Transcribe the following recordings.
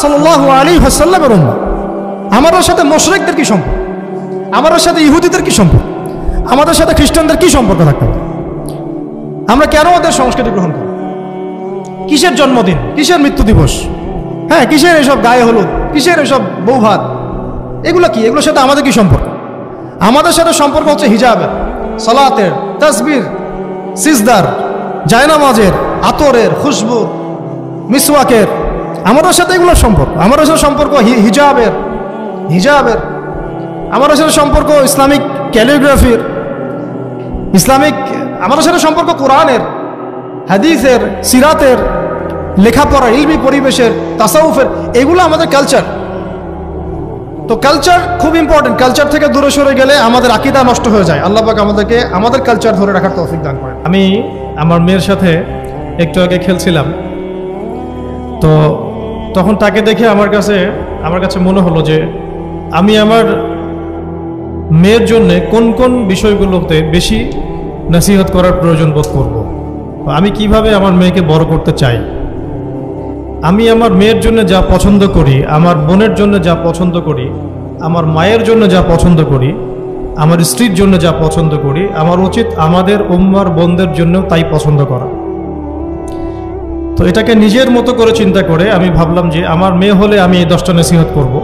সাল্লাল্লাহু আলাইহি ওয়াসাল্লামের উম্মত। আমাদের সাথে মুশরিকদের কি সম্পর্ক? আমাদের সাথে ইহুদিদের কি সম্পর্ক? আমাদের সাথে খ্রিস্টানদের কি সম্পর্ক থাকতে পারে? আমরা কেন ওদের সংস্কৃতি গ্রহণ করি? কিসের জন্মদিন, কিসের মৃত্যু দিবস, হ্যাঁ, কিসের এসব গায়ে হলুদ, কিসের এসব বৌভাত, এগুলো কি? এগুলোর সাথে আমাদের কি সম্পর্ক? আমাদের সাথে সম্পর্ক হচ্ছে হিজাবের, সালাতের, তাসবির, সিজদার, জায়নামাজের, আতরের, খুশবু, মিসওয়াকের। আমাদের সাথে এগুলোর সম্পর্ক। আমাদের সাথে সম্পর্ক হিজাবের, আমাদের সাথে সম্পর্ক ইসলামিক ক্যালিগ্রাফির, ইসলামিক, আমাদের সাথে সম্পর্ক কোরআনের, হাদিসের, সিরাতের, লেখাপড়া, ইলমি পরিবেশের, তাসাউফের, এগুলো আমাদের কালচার। তো কালচার খুব ইম্পর্টেন্ট। কালচার থেকে দূরে সরে গেলে আমাদের আকীদা নষ্ট হয়ে যায়। আল্লাহ পাক আমাদেরকে আমাদের কালচার ধরে রাখার তৌফিক দান করেন। আমি আমার মেয়ের সাথে একটু আগে খেলছিলাম, তো তখন তাকে দেখে আমার কাছে মনে হলো যে আমি আমার মেয়ের জন্য কোন কোন বিষয়গুলোতে বেশি নসিহত করার প্রয়োজন বোধ করব। আমি কিভাবে আমার মেয়েকে বড় করতে চাই। আমি আমার মেয়ের জন্য যা পছন্দ করি, আমার বোনের জন্য যা পছন্দ করি, আমার মায়ের জন্য যা পছন্দ করি, আমার স্ত্রীর জন্য যা পছন্দ করি, আমার উচিত আমাদের উম্মার বোনদের জন্য তাই পছন্দ করা। তো এটাকে নিজের মতো করে চিন্তা করে আমি ভাবলাম যে আমার মেয়ে হলে আমি এই 10টা নসিহত করব।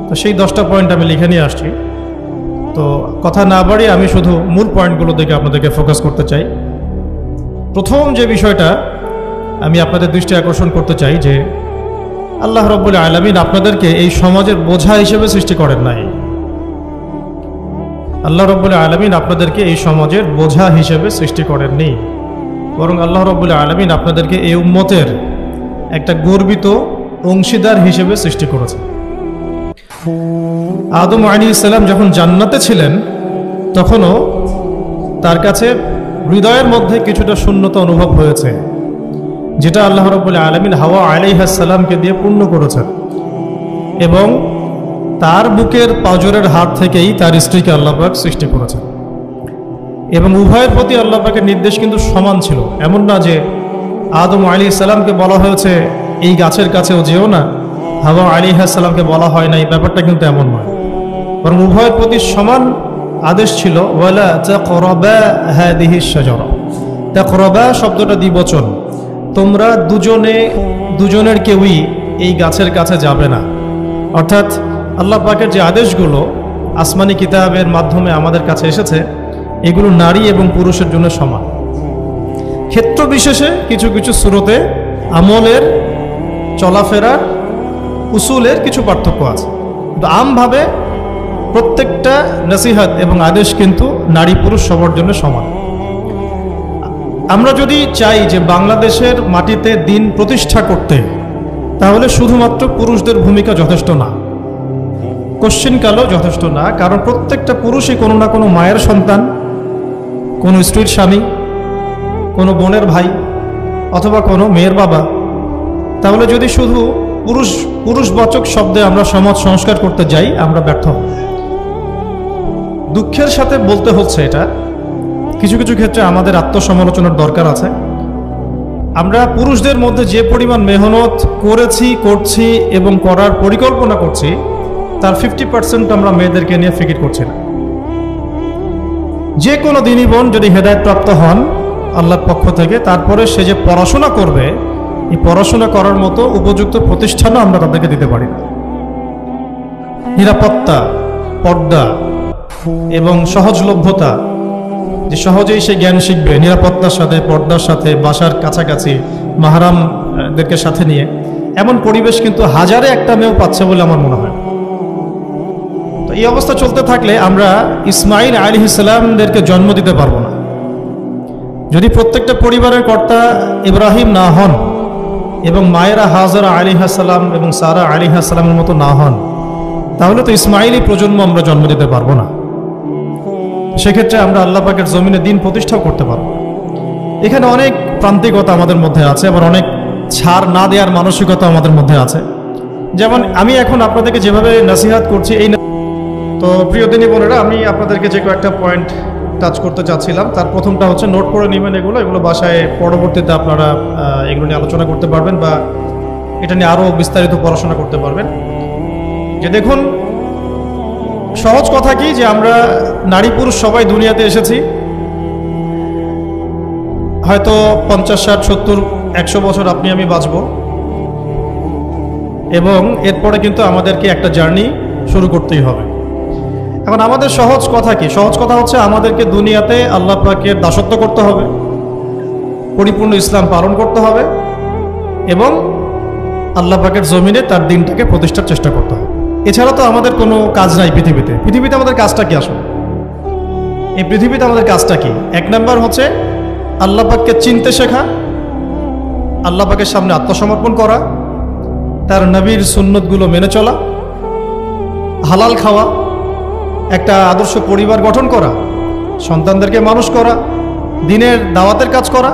তো সেই 10টা পয়েন্ট আমি লিখে নিয়ে আসছি। তো কথা না বাড়িয়ে আমি শুধু মূল পয়েন্টগুলো দিকে আপনাদেরকে ফোকাস করতে চাই। প্রথম যে বিষয়টা আমি আপনাদের দৃষ্টি আকর্ষণ করতে চাই যে আল্লাহ রাব্বুল আলামিন আপনাদেরকে এই সমাজের বোঝা হিসেবে সৃষ্টি করেন নাই। আল্লাহ রাব্বুল আলামিন আপনাদেরকে এই সমাজের বোঝা হিসেবে সৃষ্টি করেননি, বরং আল্লাহ রাব্বুল আলামিন আপনাদেরকে এই উম্মতের একটা গর্বিত অংশীদার হিসেবে সৃষ্টি করেছেন। আদম আলাইহিস সালাম যখন জান্নাতে ছিলেন তখনও তার কাছে হৃদয়ের মধ্যে কিছুটা শূন্যতা অনুভব হয়েছে, যেটা আল্লাহ রাব্বুল আলামিন হাওয়া আলাইহিস সালামকে দিয়ে পূর্ণ করেছেন। এবং তার বুকের পাঁজরের হাত থেকেই তার স্ত্রীকে আল্লাহ পাক সৃষ্টি করেছেন। এবং উভয়ের প্রতি আল্লাহ পাকের নির্দেশ কিন্তু সমান ছিল। এমন না যে আদম আলাইহিস সালামকে বলা হয়েছে এই গাছের কাছেও যেও না, হাওয়া আলাইহিস সালামকে বলা হয় না, এই ব্যাপারটা কিন্তু এমন নয়। বরং উভয়ের প্রতি সমান আদেশ ছিল। ওয়ালা তাকরাবা হাদিহিশ শাজারা। তাকরাবা শব্দটা দ্বিবচন। তোমরা দুজনের কেউই এই গাছের কাছে যাবে না। অর্থাৎ আল্লাহ পাকের যে আদেশগুলো আসমানি কিতাবের মাধ্যমে আমাদের কাছে এসেছে, এগুলো নারী এবং পুরুষের জন্য সমান। ক্ষেত্র বিশেষে কিছু কিছু সূরতে আমলের, চলাফেরার, উসুলের কিছু পার্থক্য আছে, কিন্তু আমভাবে প্রত্যেকটা নসিহত এবং আদেশ কিন্তু নারী পুরুষ সবার জন্য সমান। আমরা যদি চাই যে বাংলাদেশের মাটিতে দিন প্রতিষ্ঠা করতে, তাহলে শুধুমাত্র পুরুষদের ভূমিকা যথেষ্ট না, কোশ্চিনকালও যথেষ্ট না। কারণ প্রত্যেকটা পুরুষই কোনো না কোনো মায়ের সন্তান, কোনো স্ত্রীর স্বামী, কোনো বোনের ভাই, অথবা কোনো মেয়ের বাবা। তাহলে যদি শুধু পুরুষবাচক শব্দে আমরা সমাজ সংস্কার করতে যাই, আমরা ব্যর্থ হব। দুঃখের সাথে বলতে হচ্ছে এটা, কিছু কিছু ক্ষেত্রে আমাদের আত্মসমালোচনার দরকার আছে। আমরা পুরুষদের মধ্যে যে পরিমাণ মেহনত করছি এবং করার পরিকল্পনা করছি, তার 50% আমরা মেয়েদেরকে নিয়ে ফিকির করছি না। যে কোনো দিনই বোন যদি হেদায়েতপ্রাপ্ত হন আল্লাহর পক্ষ থেকে, তারপরে সে যে পড়াশোনা করবে, এই পড়াশোনা করার মতো উপযুক্ত প্রতিষ্ঠানও আমরা তাদেরকে দিতে পারি না। নিরাপত্তা, পর্দা এবং সহজলভ্যতা, যে সহজেই সে জ্ঞান শিখবে নিরাপত্তার সাথে, পর্দার সাথে, বাসার কাছাকাছি মাহরামদেরকে সাথে নিয়ে, এমন পরিবেশ কিন্তু হাজারে একটা মেয়েও পাচ্ছে বলে আমার মনে হয়। তো এই অবস্থা চলতে থাকলে আমরা ইসমাইল আলাইহিস সালামদেরকে জন্ম দিতে পারবো না। যদি প্রত্যেকটা পরিবারের কর্তা ইব্রাহিম না হন এবং মায়েরা হাজরা আলাইহিস সালাম এবং সারা আলাইহিস সালামের মতো না হন, তাহলে তো ইসমাইলি প্রজন্ম আমরা জন্ম দিতে পারবো না। সেক্ষেত্রে আমরা আল্লাহ পাকের জমিনে দিন প্রতিষ্ঠাও করতে পারবো। এখানে অনেক প্রান্তিকতা আমাদের মধ্যে আছে, আবার অনেক ছাড় না দেওয়ার মানসিকতা আমাদের মধ্যে আছে। যেমন আমি এখন আপনাদেরকে যেভাবে নসিহত করছি, এই তো প্রিয় দিনী বোনেরা, আমি আপনাদেরকে যে কয়েকটা পয়েন্ট টাচ করতে চাচ্ছিলাম। তার প্রথমটা হচ্ছে নোট করে নেবেন, এগুলো বাসায় পরবর্তীতে আপনারা এগুলো নিয়ে আলোচনা করতে পারবেন, বা এটা নিয়ে আরও বিস্তারিত পড়াশোনা করতে পারবেন। যে দেখুন, সহজ কথা কি, যে আমরা নারী পুরুষ সবাই দুনিয়াতে এসেছি, হয়তো 50, 60, 70, 100 বছর আপনি আমি বাঁচব, এবং এরপরে কিন্তু আমাদেরকে একটা জার্নি শুরু করতেই হবে। এখন আমাদের সহজ কথা কি? সহজ কথা হচ্ছে আমাদেরকে দুনিয়াতে আল্লাহ পাকের দাসত্ব করতে হবে, পরিপূর্ণ ইসলাম পালন করতে হবে, এবং আল্লাহ পাকের জমিনে তার দিনটাকে প্রতিষ্ঠার চেষ্টা করতে হবে। এছাড়া তো আমাদের কোনো কাজ নাই পৃথিবীতে। পৃথিবীতে আমাদের কাজটা কি আসলে? এই পৃথিবীতে আমাদের কাজটা কি? 1 নাম্বার হচ্ছে আল্লাহ পাককে চিনতে শেখা, আল্লাহ পাকের সামনে আত্মসমর্পণ করা, তার নবীর সুন্নতগুলো মেনে চলা, হালাল খাওয়া, একটা আদর্শ পরিবার গঠন করা, সন্তানদেরকে মানুষ করা, দিনের দাওয়াতের কাজ করা,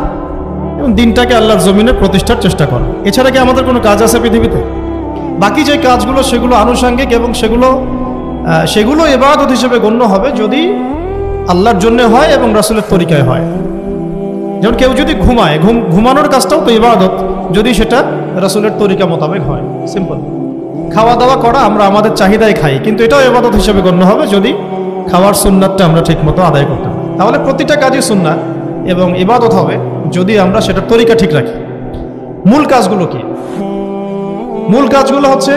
এবং দিনটাকে আল্লাহর জমিনে প্রতিষ্ঠার চেষ্টা করা। এছাড়া কি আমাদের কোনো কাজ আছে পৃথিবীতে? বাকি যে কাজগুলো সেগুলো আনুষঙ্গিক, এবং সেগুলো ইবাদত হিসেবে গণ্য হবে যদি আল্লাহর জন্য হয় এবং রাসূলের তরিকায় হয়। যেমন কেউ যদি ঘুমায়, ঘুমানোর কাজটাও তো ইবাদত, যদি সেটা রাসূলের তরিকা মোতাবেক হয়। সিম্পল। খাওয়া দাওয়া করা, আমরা আমাদের চাহিদায় খাই, কিন্তু এটাও ইবাদত হিসেবে গণ্য হবে যদি খাওয়ার সুন্নাতটা আমরা ঠিকমতো আদায় করতে পারি। তাহলে প্রতিটা কাজই সুন্নাত এবং ইবাদত হবে যদি আমরা সেটার তরিকা ঠিক রাখি। মূল কাজগুলো কি? মূল কাজগুলো হচ্ছে,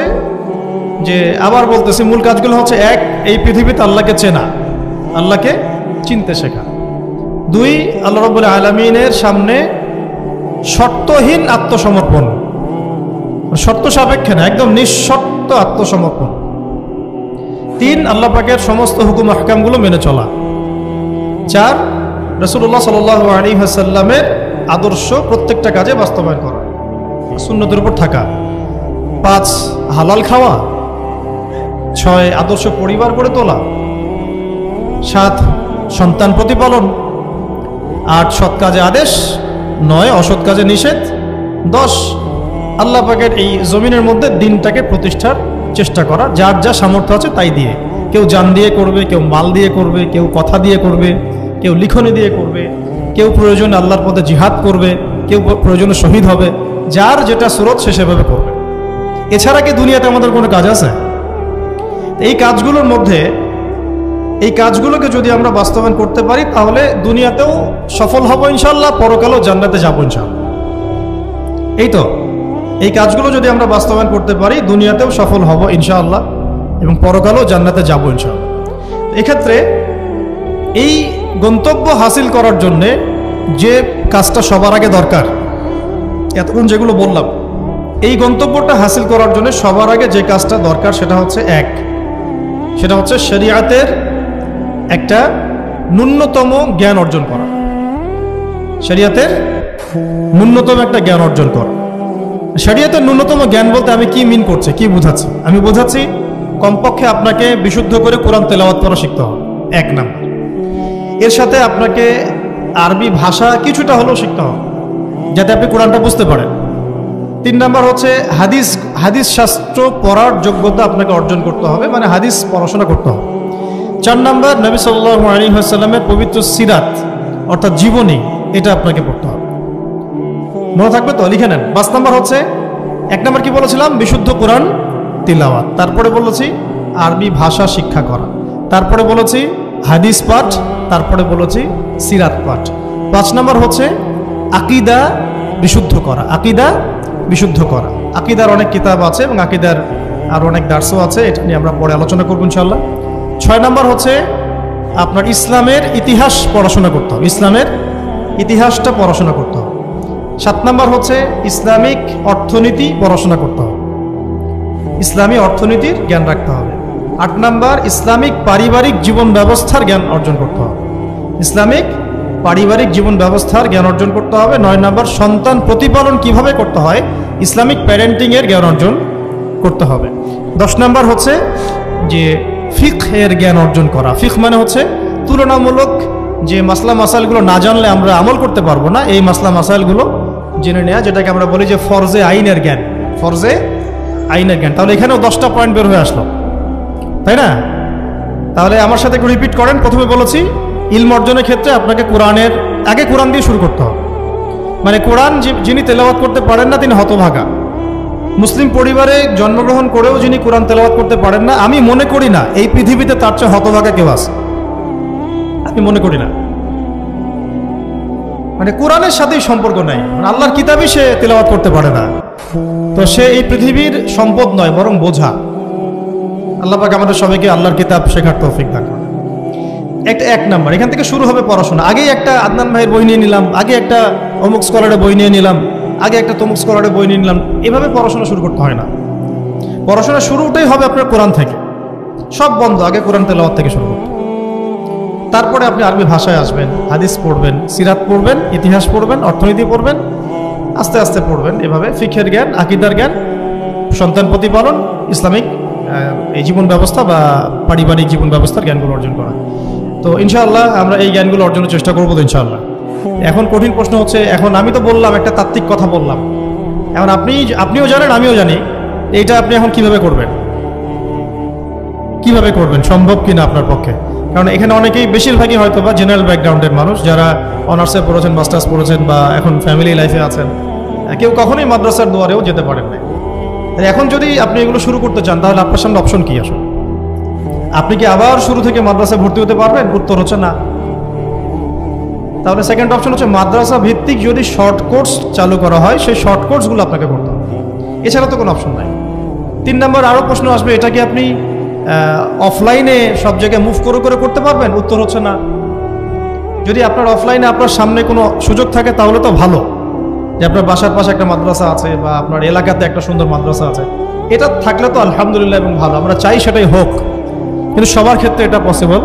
যে আবার বলতেছি, মূল কাজগুলো হচ্ছে 1, এই পৃথিবীতে আল্লাহকে চেনা, আল্লাহকে চিনতে শেখা। 2, আল্লাহ রাব্বুল আলামিনের সামনে শর্তহীন আত্মসমর্পণ, শর্ত সাপেক্ষে না, একদম নিঃশর্ত আত্মসমর্পণ। 3, আল্লাহ পাকের সমস্ত হুকুম আহকামগুলো মেনে চলা। 4, রাসূলুল্লাহ সাল্লাল্লাহু আলাইহি ওয়াসাল্লামের আদর্শ প্রত্যেকটা কাজে বাস্তবায়ন করা, সুন্নতের উপর থাকা। 5, হালাল খাওয়া। 6, আদর্শ পরিবার গড়ে তোলা। 7, সন্তান প্রতিপালন। 8, সৎ কাজে আদেশ। 9, অসৎ কাজে নিষেধ। 10, আল্লাহ পাকের এই জমিনের মধ্যে দিনটাকে প্রতিষ্ঠার চেষ্টা করা, যার যা সামর্থ্য আছে তাই দিয়ে। কেউ জান দিয়ে করবে, কেউ মাল দিয়ে করবে, কেউ কথা দিয়ে করবে, কেউ লিখনি দিয়ে করবে, কেউ প্রয়োজনে আল্লাহর পথে জিহাদ করবে, কেউ প্রয়োজনে শহীদ হবে, যার যেটা সুরত সে সেভাবে করবে। এছাড়া কি দুনিয়াতে আমাদের কোনো কাজ আছে? এই কাজগুলোর মধ্যে, এই কাজগুলোকে যদি আমরা বাস্তবায়ন করতে পারি তাহলে দুনিয়াতেও সফল হব ইনশাআল্লাহ, পরকালেও জান্নাতে যাবো ইনশাআল্লাহ। এই তো, এই কাজগুলো যদি আমরা বাস্তবায়ন করতে পারি দুনিয়াতেও সফল হব ইনশাআল্লাহ, এবং পরকালেও জান্নাতে যাবো ইনশাআল্লাহ। এক্ষেত্রে এই গন্তব্য হাসিল করার জন্যে যে কাজটা সবার আগে দরকার, এতক্ষণ যেগুলো বললাম, এই গন্তব্যটা হাসিল করার জন্য সবার আগে যে কাজটা দরকার সেটা হচ্ছে সেটা হচ্ছে শরিয়াতের একটা ন্যূনতম জ্ঞান অর্জন করা। শরিয়াতের ন্যূনতম একটা জ্ঞান অর্জন করা। শরিয়াতের ন্যূনতম জ্ঞান বলতে আমি কি মিন করছি, কি বুঝাচ্ছি? আমি বোঝাচ্ছি কমপক্ষে আপনাকে বিশুদ্ধ করে কোরআন তেলাওয়াত করা শিখতে হবে, 1 নাম্বার। এর সাথে আপনাকে আরবি ভাষা কিছুটা হলেও শিখতে হবে যাতে আপনি কোরআনটা বুঝতে পারেন। 3 নাম্বার হচ্ছে হাদিস শাস্ত্র পড়ার যোগ্যতা আপনাকে অর্জন করতে হবে, মানে হাদিস পড়াশোনা করতে হবে। 4 নাম্বার নবী সাল্লাল্লাহু আলাইহি ওয়াসাল্লামের পবিত্র সিরাত অর্থাৎ জীবনী, এটা আপনাকে পড়তে হবে। মনে থাকবে তো? লিখে নেন। 5 নাম্বার হচ্ছে, 1 নাম্বার কি বলেছিলাম? বিশুদ্ধ কোরআন তিলাওয়াত। তারপরে বলেছি আরবি ভাষা শিক্ষা করা। তারপরে বলেছি হাদিস পাঠ। তারপরে বলেছি সিরাত পাঠ। 5 নাম্বার হচ্ছে আকীদা বিশুদ্ধ করা। আকীদা বিশুদ্ধ করা। আকীদার অনেক কিতাব আছে এবং আকীদার আর অনেক দার্সও আছে, এটা নিয়ে আমরা পরে আলোচনা করব ইনশাআল্লাহ। 6 নাম্বার হচ্ছে আপনার ইসলামের ইতিহাস পড়াশোনা করতে হবে, ইসলামের ইতিহাসটা পড়াশোনা করতে হবে। 7 নাম্বার হচ্ছে ইসলামিক অর্থনীতি পড়াশোনা করতে হবে, ইসলামী অর্থনীতির জ্ঞান রাখতে হবে। 8 নাম্বার ইসলামিক পারিবারিক জীবন ব্যবস্থার জ্ঞান অর্জন করতে হবে, ইসলামিক পারিবারিক জীবন ব্যবস্থার জ্ঞান অর্জন করতে হবে। 9 নাম্বার সন্তান প্রতিপালন কিভাবে করতে হয়, ইসলামিক প্যারেন্টিং এর জ্ঞান অর্জন করতে হবে। 10 নাম্বার হচ্ছে যে ফিকহ এর জ্ঞান অর্জন করা। ফিকহ মানে হচ্ছে তুলনামূলক যে মাসলা মাসাইলগুলো না জানলে আমরা আমল করতে পারবো না, এই মাসলা মাসাইলগুলো জেনে নেওয়া, যেটাকে আমরা বলি যে ফরজে আইনের জ্ঞান, ফরজে আইনের জ্ঞান। তাহলে এখানেও 10টা পয়েন্ট বের হয়ে আসলো, তাই না? তাহলে আমার সাথে একটু রিপিট করেন। প্রথমে বলেছি ইলম অর্জনের ক্ষেত্রে আপনাকে কোরআনের আগে কোরআন দিয়ে শুরু করতে হবে, মানে কোরআন যিনি তেলাওয়াত করতে পারেন না তিনি হতভাগা, মুসলিম পরিবারে জন্মগ্রহণ করেও যিনি কোরআন তেলাওয়াত করতে পারেন না, আমি মনে করি না এই পৃথিবীতে তার চেয়ে হতভাগা কেউ আছে, আমি মনে করি না। মানে কোরআনের সাথেই সম্পর্ক নাই, মানে আল্লাহর কিতাবই সে তেলাওয়াত করতে পারে না, তো সে এই পৃথিবীর সম্পদ নয় বরং বোঝা। আল্লাহ পাক আমাদের সবাইকে আল্লাহর কিতাব শেখার তৌফিক দান করুন। এক নাম্বার, এখান থেকে শুরু হবে পড়াশোনা। আগেই একটা আদনান ভাইয়ের বই নিয়ে নিলাম, আগে একটা অমুক স্কলারের বই নিয়ে নিলাম, আগে একটা তমুক স্কলারের বই নিয়ে নিলাম, এভাবে পড়াশোনা শুরু করতে হয় না। পড়াশোনা শুরুটাই হবে আপনার কোরআন থেকে, সব বন্ধ, আগে কোরআন তেলাওয়াত থেকে শুরু করতে। তারপরে আপনি আরবি ভাষায় আসবেন, হাদিস পড়বেন, সিরাত পড়বেন, ইতিহাস পড়বেন, অর্থনীতি পড়বেন, আস্তে আস্তে পড়বেন। এভাবে ফিকহের জ্ঞান, আকিদার জ্ঞান, সন্তান প্রতিপালন, ইসলামিক এই জীবন ব্যবস্থা বা পারিবারিক জীবন ব্যবস্থার জ্ঞানগুলো অর্জন করা। তো ইনশাআল্লাহ আমরা এই জ্ঞানগুলো অর্জনের চেষ্টা করবো তো ইনশাআল্লাহ। এখন কঠিন প্রশ্ন হচ্ছে, এখন আমি তো বললাম একটা তাত্ত্বিক কথা বললাম, এখন আপনিও জানেন আমিও জানি, এইটা আপনি এখন কিভাবে করবেন, কিভাবে করবেন, সম্ভব কিনা আপনার পক্ষে? কারণ এখানে অনেকেই, বেশিরভাগই হয়তো বা জেনারেল ব্যাকগ্রাউন্ডের মানুষ, যারা অনার্সে পড়েছেন, মাস্টার্স পড়েছেন, বা এখন ফ্যামিলি লাইফে আছেন, কেউ কখনোই মাদ্রাসার দুয়ারেও যেতে পারেন না। এখন যদি আপনি এগুলো শুরু করতে চান, তাহলে আপনার সামনে অপশন কি আসলে? আপনি কি আবার শুরু থেকে মাদ্রাসায় ভর্তি হতে পারবেন? উত্তর হচ্ছে না। তাহলে সেকেন্ড অপশন হচ্ছে মাদ্রাসা ভিত্তিক যদি শর্ট কোর্স চালু করা হয়, সেই শর্ট কোর্সগুলো আপনাকে করতে হবে, এছাড়া তো কোনো অপশন নাই। 3 নম্বর আরও প্রশ্ন আসবে, এটা কি আপনি অফলাইনে সব জায়গায় মুভ করে করে করতে পারবেন? উত্তর হচ্ছে না। যদি আপনার অফলাইনে আপনার সামনে কোনো সুযোগ থাকে তাহলে তো ভালো, যে আপনার বাসার পাশে একটা মাদ্রাসা আছে বা আপনার এলাকাতে একটা সুন্দর মাদ্রাসা আছে, এটা থাকলে তো আলহামদুলিল্লাহ এবং ভালো, আমরা চাই সেটাই হোক। কিন্তু সবার ক্ষেত্রে এটা পসিবল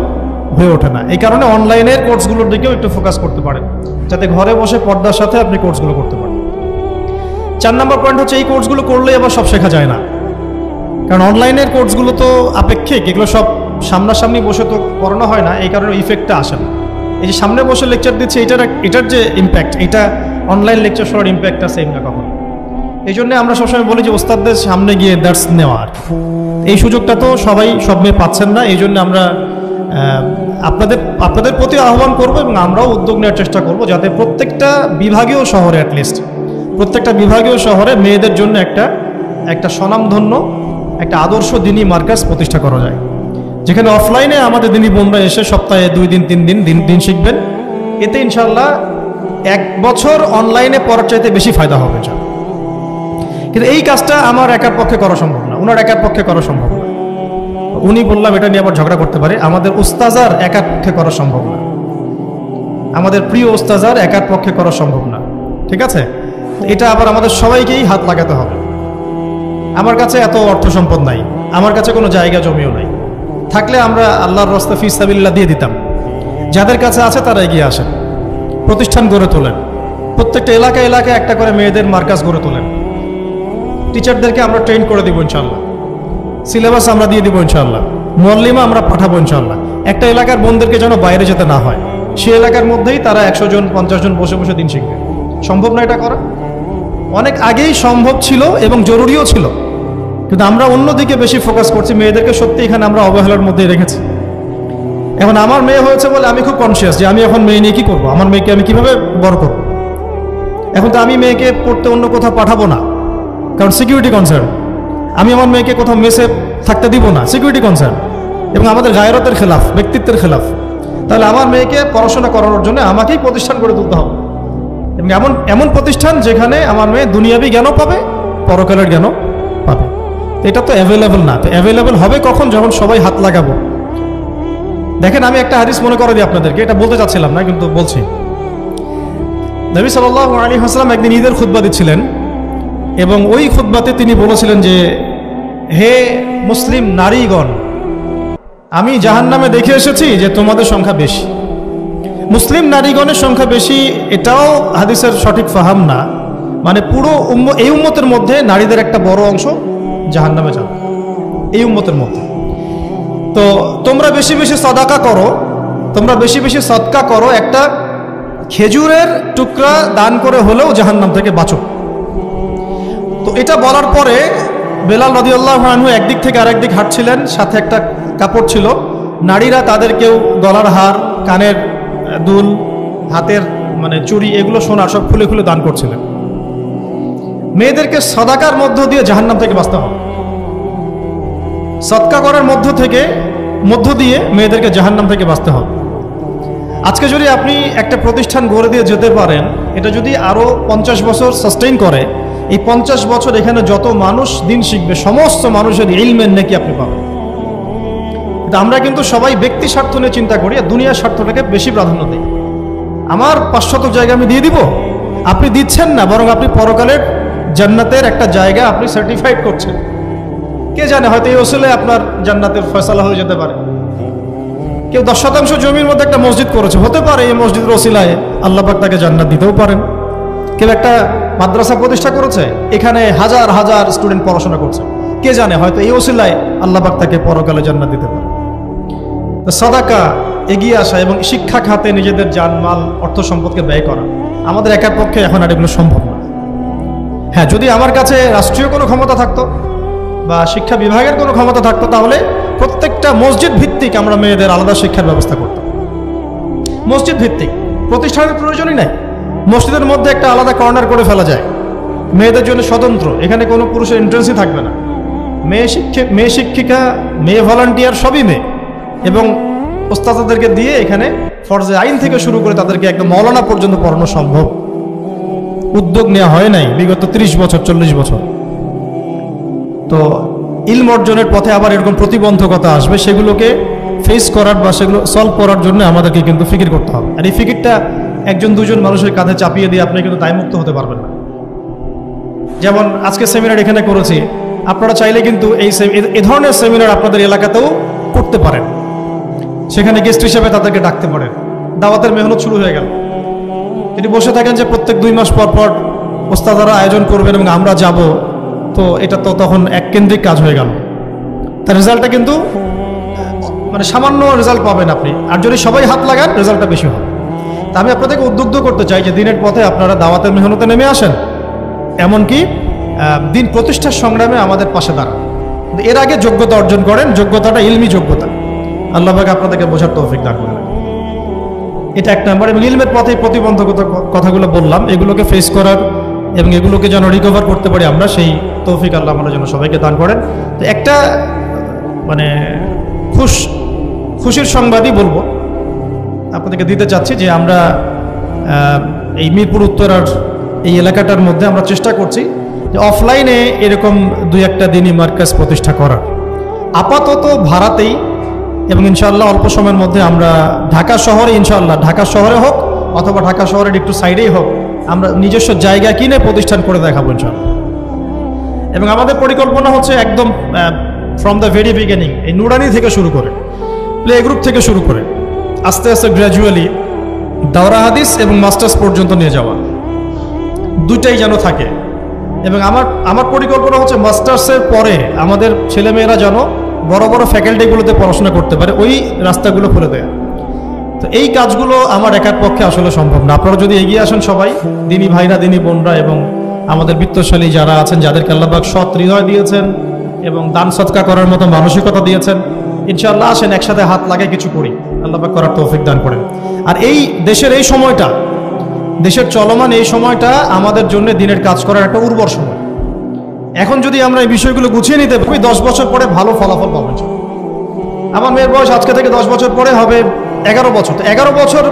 হয়ে ওঠে না, এই কারণে অনলাইনের কোর্সগুলোর দিকেও একটু ফোকাস করতে পারেন, যাতে ঘরে বসে পর্দার সাথে আপনি কোর্সগুলো করতে পারেন। 4 নম্বর পয়েন্ট হচ্ছে, এই কোর্সগুলো করলেই আবার সব শেখা যায় না, কারণ অনলাইনের কোর্সগুলো তো আপেক্ষিক, এগুলো সব সামনাসামনি বসে তো করানো হয় না, এই কারণে ইফেক্টটা আসে না। এই যে সামনে বসে লেকচার দিচ্ছে, এটার যে ইম্প্যাক্ট, এটা অনলাইন লেকচার শোনার ইম্প্যাক্টটা সেম না কখনো। এই জন্য আমরা সবসময় বলি যে ওস্তাদদের সামনে গিয়ে দার্স নেওয়ার, এই সুযোগটা তো সবাই সব মেয়ে পাচ্ছেন না। এই জন্য আমরা আপনাদের প্রতি আহ্বান করব এবং আমরাও উদ্যোগ নেওয়ার চেষ্টা করব, যাতে প্রত্যেকটা বিভাগীয় শহরে, অ্যাটলিস্ট প্রত্যেকটা বিভাগীয় শহরে মেয়েদের জন্য একটা স্বনামধন্য, একটা আদর্শ দিনী মার্কাজ প্রতিষ্ঠা করা যায়, যেখানে অফলাইনে আমাদের দিনী বোনরা এসে সপ্তাহে 2 দিন 3 দিন শিখবেন। এতে ইনশাআল্লাহ 1 বছর অনলাইনে পড়ার চাইতে বেশি ফায়দা হবে। কিন্তু এই কাজটা আমার একার পক্ষে করা সম্ভব না, ওনার একার পক্ষে করা সম্ভব না। উনি বললাম এটা নিয়ে আবার ঝগড়া করতে পারে, আমাদের উস্তাজার একার পক্ষে করা সম্ভব না, আমাদের প্রিয় উস্তাজার একার পক্ষে করা সম্ভব না, ঠিক আছে? এটা আবার আমাদের সবাইকেই হাত লাগাতে হবে। আমার কাছে এত অর্থ সম্পদ নাই, আমার কাছে কোনো জায়গা জমিও নাই, থাকলে আমরা আল্লাহর রাস্তা ফি সাবিলিল্লাহ দিয়ে দিতাম। যাদের কাছে আছে তারা এগিয়ে আসেন, প্রতিষ্ঠান গড়ে তোলেন, প্রত্যেকটা এলাকায় এলাকায় একটা করে মেয়েদের মার্কাজ গড়ে তোলেন, টিচারদেরকে আমরা ট্রেন করে দিব ইনশাআল্লাহ, সিলেবাস আমরা দিয়ে দিব ইনশাআল্লাহ, মুআল্লিমা আমরা পাঠাবো ইনশাআল্লাহ। একটা এলাকার বোনদেরকে যেন বাইরে যেতে না হয়, সে এলাকার মধ্যেই তারা 100 জন 50 জন বসে বসে দিন শিখবে। সম্ভব না এটা করা? অনেক আগেই সম্ভব ছিল এবং জরুরিও ছিল, কিন্তু আমরা অন্যদিকে বেশি ফোকাস করছি। মেয়েদেরকে সত্যি এখানে আমরা অবহেলার মধ্যেই রেখেছি। এখন আমার মেয়ে হয়েছে বলে আমি খুব কনসিয়াস যে আমি এখন মেয়ে নিয়ে কী করবো, আমার মেয়েকে আমি কিভাবে বড় করবো। এখন তো আমি মেয়েকে পড়তে অন্য কোথাও পাঠাবো না, কারণ সিকিউরিটি কনসার্ন। আমি আমার মেয়েকে কোথাও মেসে থাকতে দিব না, সিকিউরিটি কনসার্ন, এবং আমাদের গায়রতের খেলাফ, ব্যক্তিত্বের খেলাফ। তাহলে আমার মেয়েকে পড়াশোনা করানোর জন্য আমাকেই প্রতিষ্ঠান গড়ে তুলতে হবে, এবং এমন প্রতিষ্ঠান যেখানে আমার মেয়ে দুনিয়াবি জ্ঞানও পাবে, পরকালের জ্ঞানও পাবে। এটা তো অ্যাভেলেবল না। তো অ্যাভেলেবল হবে কখন? যখন সবাই হাত লাগাবো। দেখেন, আমি একটা হাদিস মনে করে দিই আপনাদেরকে, এটা বলতে চাচ্ছিলাম না কিন্তু বলছি। নবী সাল্লাল্লাহু আলাইহি ওয়াসাল্লাম একদিন ঈদের খুতবা দিচ্ছিলেন, এবং ওই খুতবাতে তিনি বলেছিলেন যে, হে মুসলিম নারীগণ, আমি জাহান্নামে দেখে এসেছি যে তোমাদের সংখ্যা বেশি। মুসলিম নারীগণের সংখ্যা বেশি, এটাও হাদিসের সঠিক ফাহাম না। মানে পুরো এই উম্মতের মধ্যে নারীদের একটা বড় অংশ জাহান্নামে যাবে, এই উম্মতের মধ্যে। তো তোমরা বেশি বেশি সাদাকা করো, তোমরা বেশি বেশি সদকা করো, একটা খেজুরের টুকরা দান করে হলেও জাহান্নাম থেকে বাঁচো। তো এটা বলার পরে বেলাল রাদিয়াল্লাহু আনহু একদিক থেকে আরেক দিক হাঁটছিলেন, সাথে একটা কাপড় ছিল। নারীরা তাদের কেউ গলার হার, কানের দুল, হাতের মানে চুড়ি, এগুলো সোনার সব খুলে খুলে দান করছিলেন। মেয়েদেরকে সাদাকার মধ্য দিয়ে জাহান্নাম থেকে বাঁচতে হবে। সদকা করার মধ্য দিয়ে মেয়েদেরকে জাহান্নাম থেকে বাঁচতে হবে। আজকে যদি আপনি একটা প্রতিষ্ঠান গড়ে দিয়ে যেতে পারেন, এটা যদি আরো 50 বছর সাস্টেইন করে, এই 50 বছর এখানে যত মানুষ দিন শিখবে সমস্ত মানুষের ইলমের নেকি আপনি পাবেন। আমরা কিন্তু সবাই ব্যক্তি স্বার্থ নিয়ে চিন্তা করি আর দুনিয়ার স্বার্থটাকে বেশি প্রাধান্য দিই। আমার 500 জায়গা আমি দিয়ে দিব, আপনি দিচ্ছেন না, বরং আপনি পরকালের জান্নাতের একটা জায়গা আপনি সার্টিফাইড করছেন। কে জানে, হয়তো এই ওসিলায় আপনার জান্নাতের ফয়সালা হয়ে যেতে পারে। কেউ 10% জমির মধ্যে একটা মসজিদ করেছে, হতে পারে এই মসজিদের ওসিলায় আল্লাহ পাক তাকে জান্নাত দিতেও পারেন। কেউ একটা মাদ্রাসা প্রতিষ্ঠা করেছে, এখানে হাজার হাজার স্টুডেন্ট পড়াশোনা করছে, কে জানে হয়তো এই ওসিলায় আল্লাহ পাক তাকে পরকালে জান্নাত দিতে পারে। সাদাকা, এগিয়ে আসা এবং শিক্ষা খাতে নিজেদের জানমাল অর্থ সম্পদকে ব্যয় করা আমাদের একার পক্ষে এখন আর এগুলো সম্ভব না। হ্যাঁ, যদি আমার কাছে রাষ্ট্রীয় কোনো ক্ষমতা থাকতো বা শিক্ষা বিভাগের কোনো ক্ষমতা থাকতো, তাহলে প্রত্যেকটা মসজিদ ভিত্তিক আমরা মেয়েদের আলাদা শিক্ষার ব্যবস্থা করতাম। মসজিদ ভিত্তিক, প্রতিষ্ঠানের প্রয়োজনই নাই, মসজিদের মধ্যে একটা আলাদা কর্নার করে ফেলা যায় মেয়েদের জন্য স্বতন্ত্র, এখানে কোনো পুরুষের এন্ট্রেন্সই থাকবে না। মেয়ে শিক্ষিকা, মেয়ে ভলান্টিয়ার সবই মেয়ে, এবং ওস্তাদদেরকে দিয়ে এখানে ফরজে আইন থেকে শুরু করে তাদেরকে একদম মৌলানা পর্যন্ত পড়ানো সম্ভব। উদ্যোগ নেওয়া হয় নাই বিগত 30 বছর 40 বছর। তো ইলম অর্জনের পথে আবার এরকম প্রতিবন্ধকতা আসবে, সেগুলোকে ফেস করার বা সেগুলো সলভ করার জন্য আমাদেরকে কিন্তু ফিকির করতে হবে। আর এই ফিকিরটা একজন দুজন মানুষের কাঁধে চাপিয়ে দিয়ে আপনি কিন্তু দায়মুক্ত হতে পারবেন না। যেমন আজকে সেমিনার এখানে করেছি, আপনারা চাইলে কিন্তু এই ধরনের সেমিনার আপনাদের এলাকাতেও করতে পারেন, সেখানে গেস্ট হিসেবে তাদেরকে ডাকতে পারেন। দাওয়াতের মেহনত শুরু হয়ে গেল। যদি বসে থাকেন যে প্রত্যেক 2 মাস পর পর ওস্তাদারা আয়োজন করবেন এবং আমরা যাব, তো এটা তো তখন এক কেন্দ্রিক কাজ হয়ে গেল। তার রেজাল্টটা কিন্তু মানে সামান্য রেজাল্ট পাবেন আপনি, আর যদি সবাই হাত লাগান রেজাল্টটা বেশি হবে। তা আমি আপনাদেরকে উদ্বুদ্ধ করতে চাই যে দিনের পথে আপনারা দাওয়াতের মেহনতে নেমে আসেন, এমনকি দিন প্রতিষ্ঠার সংগ্রামে আমাদের পাশে দাঁড়ান। এর আগে যোগ্যতা অর্জন করেন, যোগ্যতাটা ইলমি যোগ্যতা। আল্লাহ পাক আপনাদেরকে বোঝার তৌফিক দান করেন। এটা এক নম্বর। এবং ইলমের পথে প্রতিবন্ধকতা কথাগুলো বললাম, এগুলোকে ফেস করার এবং এগুলোকে যেন রিকভার করতে পারি আমরা, সেই তৌফিক আল্লাহ আমাদের যেন সবাইকে দান করেন। তো একটা মানে খুশির সংবাদই বলবো আপনাদেরকে দিতে চাচ্ছি যে আমরা এই মিরপুর উত্তরার এই এলাকাটার মধ্যে আমরা চেষ্টা করছি যে অফলাইনে এরকম 2-1টা দিনই মার্কাজ প্রতিষ্ঠা করার, আপাতত ভাড়াতেই, এবং ইনশাআল্লাহ অল্প সময়ের মধ্যে আমরা ঢাকা শহরে, ইনশাআল্লাহ ঢাকা শহরে হোক অথবা ঢাকা শহরের একটু সাইডেই হোক, আমরা নিজস্ব জায়গা কিনে প্রতিষ্ঠান করে দেখাবো ইনশাআল্লাহ। এবং আমাদের পরিকল্পনা হচ্ছে একদম ফ্রম দ্য ভেরি বিগিনিং, এই নুরানি থেকে শুরু করে, প্লে গ্রুপ থেকে শুরু করে আস্তে আস্তে গ্র্যাজুয়ালি দাওরা হাদিস এবং মাস্টার্স পর্যন্ত নিয়ে যাওয়া, দুইটাই যেন থাকে। এবং আমার পরিকল্পনা হচ্ছে মাস্টার্সের পরে আমাদের ছেলেমেয়েরা যেন বড় বড় ফ্যাকাল্টিগুলোতে পড়াশোনা করতে পারে, ওই রাস্তাগুলো খুলে দেয়। তো এই কাজগুলো আমার একার পক্ষে আসলে সম্ভব না। আপনারা যদি এগিয়ে আসেন সবাই, দিনী ভাইরা, দিনী বোনরা এবং আমাদের বিত্তশালী যারা আছেন, যাদেরকে আল্লাহ পাক সৎ হৃদয় দিয়েছেন এবং দান সৎকা করার মতো মানসিকতা দিয়েছেন, ইনশাআল্লাহ আসেন একসাথে হাত লাগায় কিছু করি, আল্লাহ পাক করার তৌফিক দান করেন। আর এই দেশের এই সময়টা, দেশের চলমান এই সময়টা আমাদের জন্য দিনের কাজ করার একটা উর্বর সময়। এখন যদি আমরা এই বিষয়গুলো গুছিয়ে নিতে পারি, 10 বছর পরে ভালো ফলাফল পাবেন। আমার মেয়ের বয়স আজকে থেকে 10 বছর পরে হবে 11 বছর। তো 11 বছর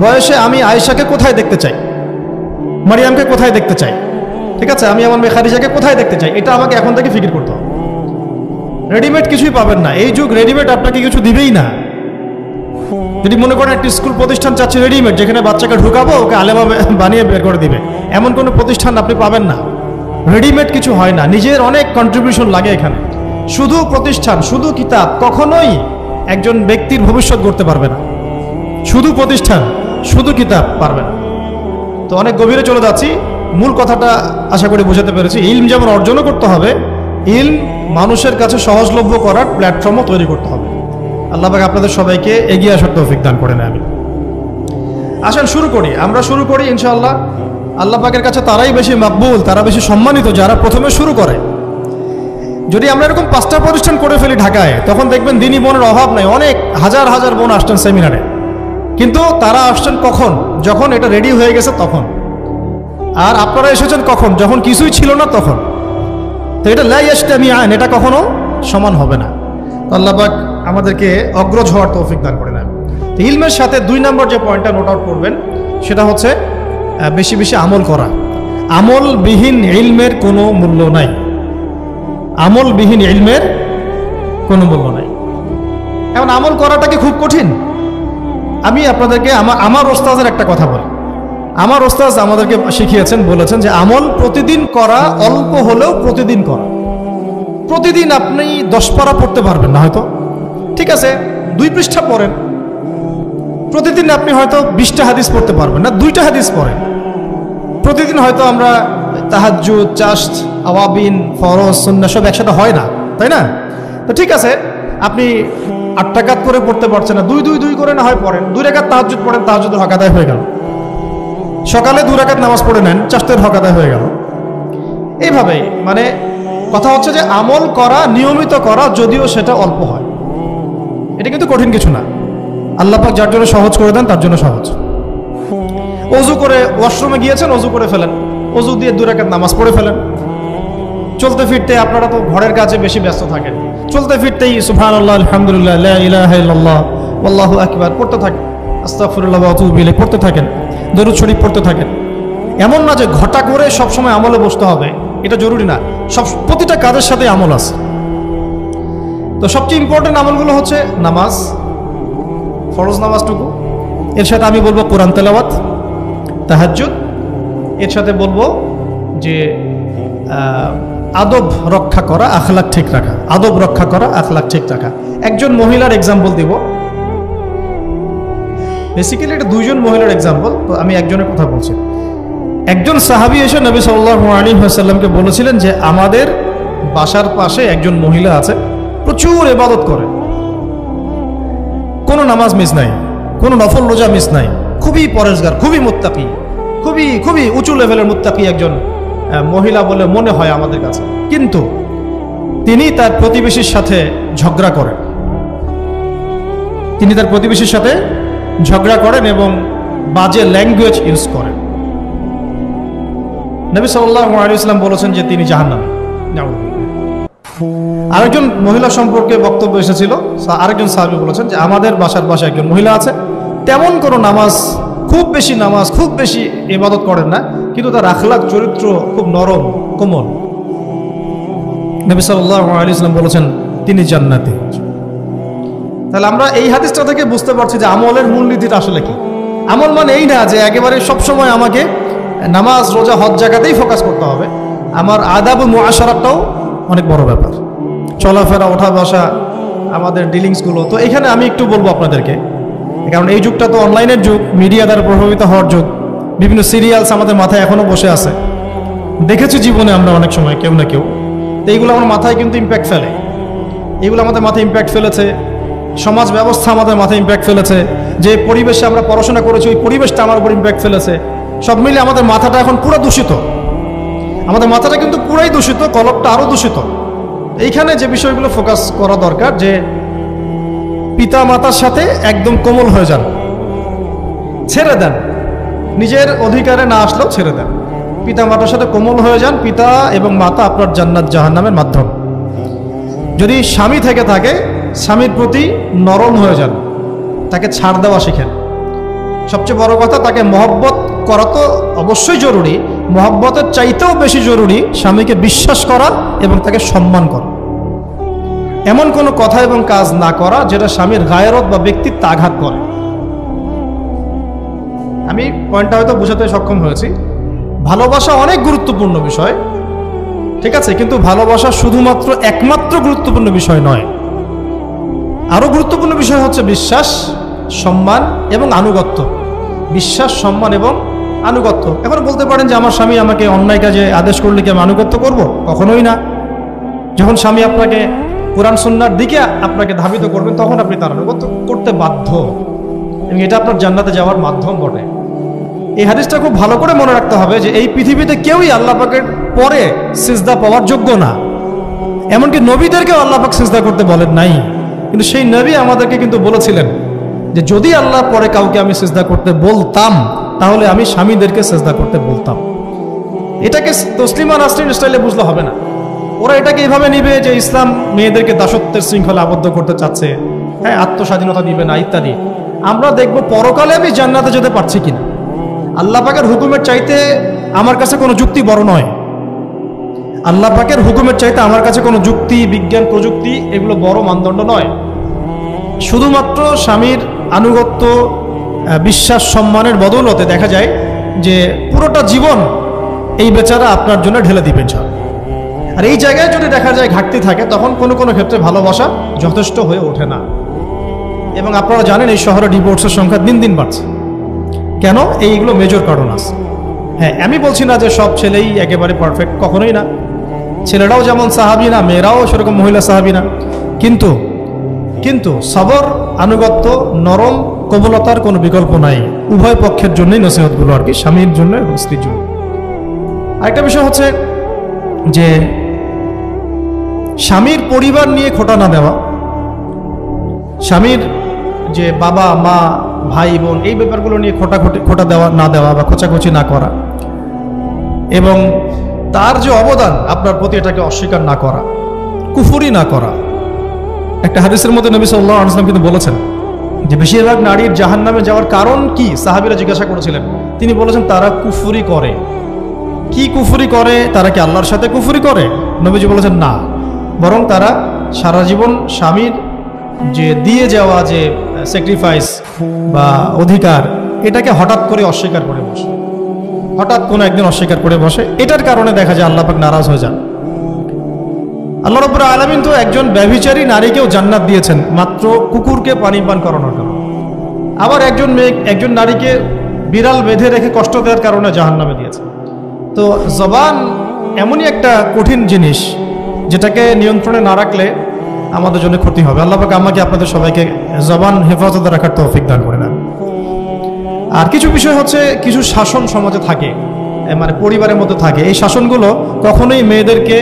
বয়সে আমি আয়েশাকে কোথায় দেখতে চাই, মারিয়ামকে কোথায় দেখতে চাই, ঠিক আছে, আমি আমার মেয়ে খাদিজাকে কোথায় দেখতে চাই, এটা আমাকে এখন থেকে ফিকির করতে হবে। রেডিমেড কিছুই পাবেন না, এই যুগ রেডিমেড আপনাকে কিছু দিবেই না। যদি মনে করেন একটি স্কুল প্রতিষ্ঠান চাচ্ছে রেডিমেড, যেখানে বাচ্চাকে ঢুকাবো ওকে আলেমা বানিয়ে বের করে দিবে, এমন কোনো প্রতিষ্ঠান আপনি পাবেন না। রেডিমেড কিছু হয় না, নিজের অনেক কন্ট্রিবিউশন লাগে এখানে। শুধু প্রতিষ্ঠান, শুধু কিতাব কখনোই একজন ব্যক্তির ভবিষ্যৎ গড়তে পারবে না। শুধু প্রতিষ্ঠান, শুধু কিতাব পারবে না। তো অনেক গভীরে চলে যাচ্ছি, মূল কথাটা আশা করি বোঝাতে পেরেছি। ইলম যেমন অর্জনও করতে হবে, ইলম মানুষের কাছে সহজলভ্য করার প্ল্যাটফর্মও তৈরি করতে হবে। আল্লাহ পাক আপনাদের সবাইকে এগিয়ে আসার তৌফিক দান করেন। আমি আসেন শুরু করি, আমরা শুরু করি ইনশাআল্লাহ। আল্লাহ পাকের কাছে তারাই বেশি মাকবুল, তারা বেশি সম্মানিত যারা প্রথমে শুরু করে। যদি আমরা এরকম 5টা প্রতিষ্ঠান করে ফেলি ঢাকায়, তখন দেখবেন দিনী বোনের অভাব নাই। অনেক হাজার হাজার বোন আসছেন সেমিনারে, কিন্তু তারা আসছেন কখন? যখন এটা রেডি হয়ে গেছে তখন। আর আপনারা এসেছেন কখন? যখন কিছুই ছিল না তখন। তো এটা লা ইয়াজতামিআন, এটা কখনো সমান হবে না। আল্লাহ পাক আমাদেরকে অগ্রজ হওয়ার তৌফিক দান করে না। তো ইলমের সাথে 2 নম্বর যে পয়েন্টটা নোট আউট করবেন সেটা হচ্ছে বেশি বেশি আমল করা। আমলবিহীন ইলমের কোনো মূল্য নাই। আমলবিহীন ইলমের কোনো মূল্য নাই। এখন আমল করাটা কি খুব কঠিন? আমি আপনাদেরকে আমার ওস্তাদের একটা কথা বলি। আমার ওস্তাদ আমাদেরকে শিখিয়েছেন, বলেছেন যে আমল প্রতিদিন করা, অল্প হলেও প্রতিদিন করা। প্রতিদিন আপনি 10 পারা পড়তে পারবেন না হয়তো, ঠিক আছে, 2 পৃষ্ঠা পড়েন। প্রতিদিন আপনি হয়তো 20টা হাদিস পড়তে পারবেন না, 2টা হাদিস পড়েন। প্রতিদিন হয়তো আমরা তাহাজ্জুদ, চাশত, আওয়াবিন, ফরজ, সুন্নাহ সব একসাথে হয় না, তাই না? তো ঠিক আছে, আপনি 8 রাকাত করে পড়তে পারছেন না, 2 করে না হয় পড়েন। 2 রাকাত তাহাজ্জুদ পড়েন, তাহাজ্জুদের হক আদায় হয়ে গেল। সকালে 2 রাকাত নামাজ পড়ে নেন, চাশতের হক আদায় হয়ে গেল। এইভাবেই মানে কথা হচ্ছে যে আমল করা, নিয়মিত করা, যদিও সেটা অল্প হয়, এটা কিন্তু কঠিন কিছু না। আল্লাহ পাক যার জন্য সহজ করে দেন তার জন্য সহজ। ওযু করে ওয়াশরুমে গিয়েছেন, ওযু করে ফেলেন, ওযু দিয়ে 2 রাকাত নামাজ পড়ে ফেলেন। চলতে ফিরতে, আপনারা তো ঘরের কাজে বেশি ব্যস্ত থাকেন, চলতে ফিরতেই সুবহানাল্লাহ, আলহামদুলিল্লাহ, লা ইলাহা ইল্লাল্লাহ, আল্লাহু আকবার পড়তে থাকেন, আস্তাগফিরুল্লাহ ওয়া আতুবু ইলাইহি পড়তে থাকেন, দরুদ শরীফ পড়তে থাকেন। এমন না যে ঘটা করে সবসময় আমলে বসতে হবে, এটা জরুরি না। প্রতিটা কাজের সাথে আমল আছে। তো সবচেয়ে ইম্পর্টেন্ট আমলগুলো হচ্ছে নামাজ, ফরজ নামাজটুকু, এর সাথে আমি বলবো কোরআন তেলাওয়াত, তাহাজ্জুদ, এর সাথে বলবো যে আদব রক্ষা করা, আখলাক ঠিক রাখা। আদব রক্ষা করা, আখলাক ঠিক রাখা। একজন মহিলার এক্সাম্পল দিব, বেসিক্যালি এটা 2জন মহিলার এক্সাম্পল। তো আমি একজনের কথা বলছি। একজন সাহাবী এসে নবী সাল্লাল্লাহু আলাইহি ওয়াসাল্লামকে বলেছিলেন যে আমাদের বাসার পাশে একজন মহিলা আছে, প্রচুর ইবাদত করে, কোনো নামাজ মিস নাই, কোনো নফল রোজা মিস নাই, খুবই পরেশগার, খুবই মুত্তাকি, খুবই খুবই উঁচু লেভেলের মুত্তাকি একজন মহিলা বলে মনে হয় আমাদের কাছে। কিন্তু তিনি তার প্রতিবেশীর সাথে ঝগড়া করেন। তিনি তার প্রতিবেশীর সাথে ঝগড়া করেন এবং বাজে ল্যাঙ্গুয়েজ ইউজ করেন। নবী সাল্লাল্লাহু আলাইহি ওয়াসাল্লাম বলেছেন যে তিনি জাহান্নামী। আরেকজন মহিলা সম্পর্কে বক্তব্য এসেছিল, আরেকজন সাহাবী বলেছেন যে আমাদের বাসার পাশে একজন মহিলা আছে, তেমন কোনো নামাজ, খুব বেশি ইবাদত করেন না, কিন্তু তার আখলাক, চরিত্র খুব নরম, কোমল। নবী সাল্লাল্লাহু আলাইহি ওয়াসাল্লাম বলেছেন তিনি জান্নাতি। তাহলে আমরা এই হাদিসটা থেকে বুঝতে পারছি যে আমলের মূলনীতিটা আসলে কি। আমল মানে এই না যে একেবারে সবসময় আমাকে নামাজ, রোজা, হজ জায়গাতেই ফোকাস করতে হবে। আমার আদাব ও মুআশারাতটাও অনেক বড় ব্যাপার, চলাফেরা, ওঠা বসা, আমাদের ডিলিংসগুলো। তো এখানে আমি একটু বলবো আপনাদেরকে, কারণ এই যুগটা তো অনলাইনের যুগ, মিডিয়া দ্বারা প্রভাবিত হওয়ার যুগ। বিভিন্ন সিরিয়ালস আমাদের মাথায় এখনো বসে আছে, দেখেছি জীবনে আমরা অনেক সময় কেউ না কেউ। তো এইগুলো আমার মাথায় কিন্তু ইম্প্যাক্ট ফেলে, এইগুলো আমাদের মাথায় ইম্প্যাক্ট ফেলেছে। সমাজ ব্যবস্থা আমাদের মাথায় ইম্প্যাক্ট ফেলেছে। যে পরিবেশে আমরা পড়াশোনা করেছি ওই পরিবেশটা আমার উপর ইম্প্যাক্ট ফেলেছে। সব মিলে আমাদের মাথাটা এখন পুরো দূষিত। আমাদের মাথাটা কিন্তু পুরাই দূষিত, কলবটা আরও দূষিত। এইখানে যে বিষয়গুলো ফোকাস করা দরকার, যে পিতা মাতার সাথে একদম কোমল হয়ে যান, ছেড়ে দেন, নিজের অধিকারে না আসলেও ছেড়ে দেন, পিতা মাতার সাথে কোমল হয়ে যান। পিতা এবং মাতা আপনার জান্নাত জাহান্নামের মাধ্যম। যদি স্বামী থেকে থাকে, স্বামীর প্রতি নরম হয়ে যান, তাকে ছাড় দেওয়া শিখেন। সবচেয়ে বড় কথা, তাকে মহব্বত করা তো অবশ্যই জরুরি, মহব্বতের চাইতেও বেশি জরুরি স্বামীকে বিশ্বাস করা এবং তাকে সম্মান করা। এমন কোনো কথা এবং কাজ না করা যেটা স্বামীর গায়রত বা ব্যক্তিত্বে আঘাত করে। আমি পয়েন্টটা হয়তো বোঝাতে সক্ষম হয়েছি। ভালোবাসা অনেক গুরুত্বপূর্ণ বিষয়, ঠিক আছে, কিন্তু ভালোবাসা শুধুমাত্র একমাত্র গুরুত্বপূর্ণ বিষয় নয়। আরো গুরুত্বপূর্ণ বিষয় হচ্ছে বিশ্বাস, সম্মান এবং আনুগত্য। বিশ্বাস, সম্মান এবং আনুগত্য। এখন বলতে পারেন যে আমার স্বামী আমাকে অন্যায় কাজে আদেশ করলে কি আমি আনুগত্য করব? কখনোই না। যখন স্বামী আপনাকে কোরআন সুন্নাহর দিকে আপনাকে ধাবিত করবেন, তখন আপনি তার আনুগত্য করতে বাধ্য, এবং এটা আপনার জান্নাতে যাওয়ার মাধ্যম বটে। এই হাদিসটা খুব ভালো করে মনে রাখতে হবে যে এই পৃথিবীতে কেউই আল্লাহ পাকের পরে সিজদা পাওয়ার যোগ্য না। এমনকি নবীদেরকেও আল্লাহ পাক সিজদা করতে বলেন নাই, কিন্তু সেই নবী আমাদেরকে কিন্তু বলেছিলেন যে যদি আল্লাহ পরে কাউকে আমি সিজদা করতে বলতাম, তাহলে আমি স্বামীদেরকে সিজদা করতে বলতাম। এটাকে তসলিমা নাসরিন স্টাইলে বুঝলে হবে না। ওরা এটাকে এভাবে নিবে যে ইসলাম মেয়েদেরকে দাসত্বের শৃঙ্খলা আবদ্ধ করতে চাচ্ছে, হ্যাঁ, আত্মস্বাধীনতা দিবে না ইত্যাদি। আমরা দেখব পরকালে আমি জান্নাতে যেতে পারছি কিনা। আল্লাহ পাকের হুকুমের চাইতে আমার কাছে কোনো যুক্তি বড় নয়। আল্লাহ পাকের হুকুমের চাইতে আমার কাছে কোনো যুক্তি, বিজ্ঞান, প্রযুক্তি এগুলো বড় মানদণ্ড নয়। শুধুমাত্র স্বামীর আনুগত্য, বিশ্বাস, সম্মানের বদৌলতে দেখা যায় যে পুরোটা জীবন এই বেচারা আপনার জন্য ঢেলে দিবেন। আর এই জায়গায় যদি দেখা যায় ঘাটতি থাকে, তখন কোনো কোনো ক্ষেত্রে ভালোবাসা যথেষ্ট হয়ে ওঠে না। এবং আপনারা জানেন এই শহরে ডিভোর্সের সংখ্যা দিন দিন বাড়ছে। কেন? এইগুলো মেজর কারণ আছে। হ্যাঁ, আমি বলছি না যে সব ছেলেই একেবারে পারফেক্ট, কখনোই না। ছেলেরাও যেমন সাহাবী না, মেয়েরাও সেরকম মহিলা সাহাবী না। কিন্তু সবর, আনুগত্য, নরম কবলতার কোনো বিকল্প নাই। উভয় পক্ষের জন্যই নসিহতগুলো আর কি, স্বামীর জন্য এবং স্ত্রীর জন্য। আরেকটা বিষয় হচ্ছে যে স্বামীর পরিবার নিয়ে খোঁটা না দেওয়া, স্বামীর যে বাবা মা ভাই বোন এই ব্যাপারগুলো নিয়ে খোঁটা দেওয়া না দেওয়া বা খোঁচাখুচি না করা, এবং তার যে অবদান আপনার প্রতি এটাকে অস্বীকার না করা, কুফরি না করা। একটা হাদিসের মধ্যে নবী সাল্লাল্লাহু আলাইহি ওয়াসাল্লাম কিন্তু বলেছেন যে বেশিরভাগ নারীর জাহান্নামে যাওয়ার কারণ কি? সাহাবীরা জিজ্ঞাসা করেছিলেন, তিনি বলেছেন তারা কুফরি করে। কি কুফরি করে? তারা কি আল্লাহর সাথে কুফরি করে? নবীজি বলেছেন না, বরং তারা সারা জীবন স্বামীর যে দিয়ে যাওয়া যে স্যাক্রিফাইস বা অধিকার, এটাকে হঠাৎ করে অস্বীকার করে বসে, হঠাৎ কোনো একদিন অস্বীকার করে বসে। এটার কারণে দেখা যায় আল্লাহ পাক নারাজ হয়ে যান। আল্লাহ রাব্বুল আলামিন তো একজন ব্যভিচারী নারীকেও জান্নাত দিয়েছেন মাত্র কুকুরকে পানি পান করানোর কারণে। আবার একজন নারীকে বিড়াল বেঁধে রেখে কষ্ট দেওয়ার কারণে জাহান্নামে দিয়েছেন। তো জবান এমনই একটা কঠিন জিনিস, যেটাকে নিয়ন্ত্রণে না রাখলে আমাদের জন্য ক্ষতি হবে। আল্লাহ পাক আমাকে আপনাদের সবাইকে জবান হেফাজতে রাখার তৌফিক দান করে দেন। আর কিছু বিষয় হচ্ছে, কিছু শাসন সমাজে থাকে, মানে পরিবারের মধ্যে থাকে। এই শাসনগুলো কখনোই মেয়েদেরকে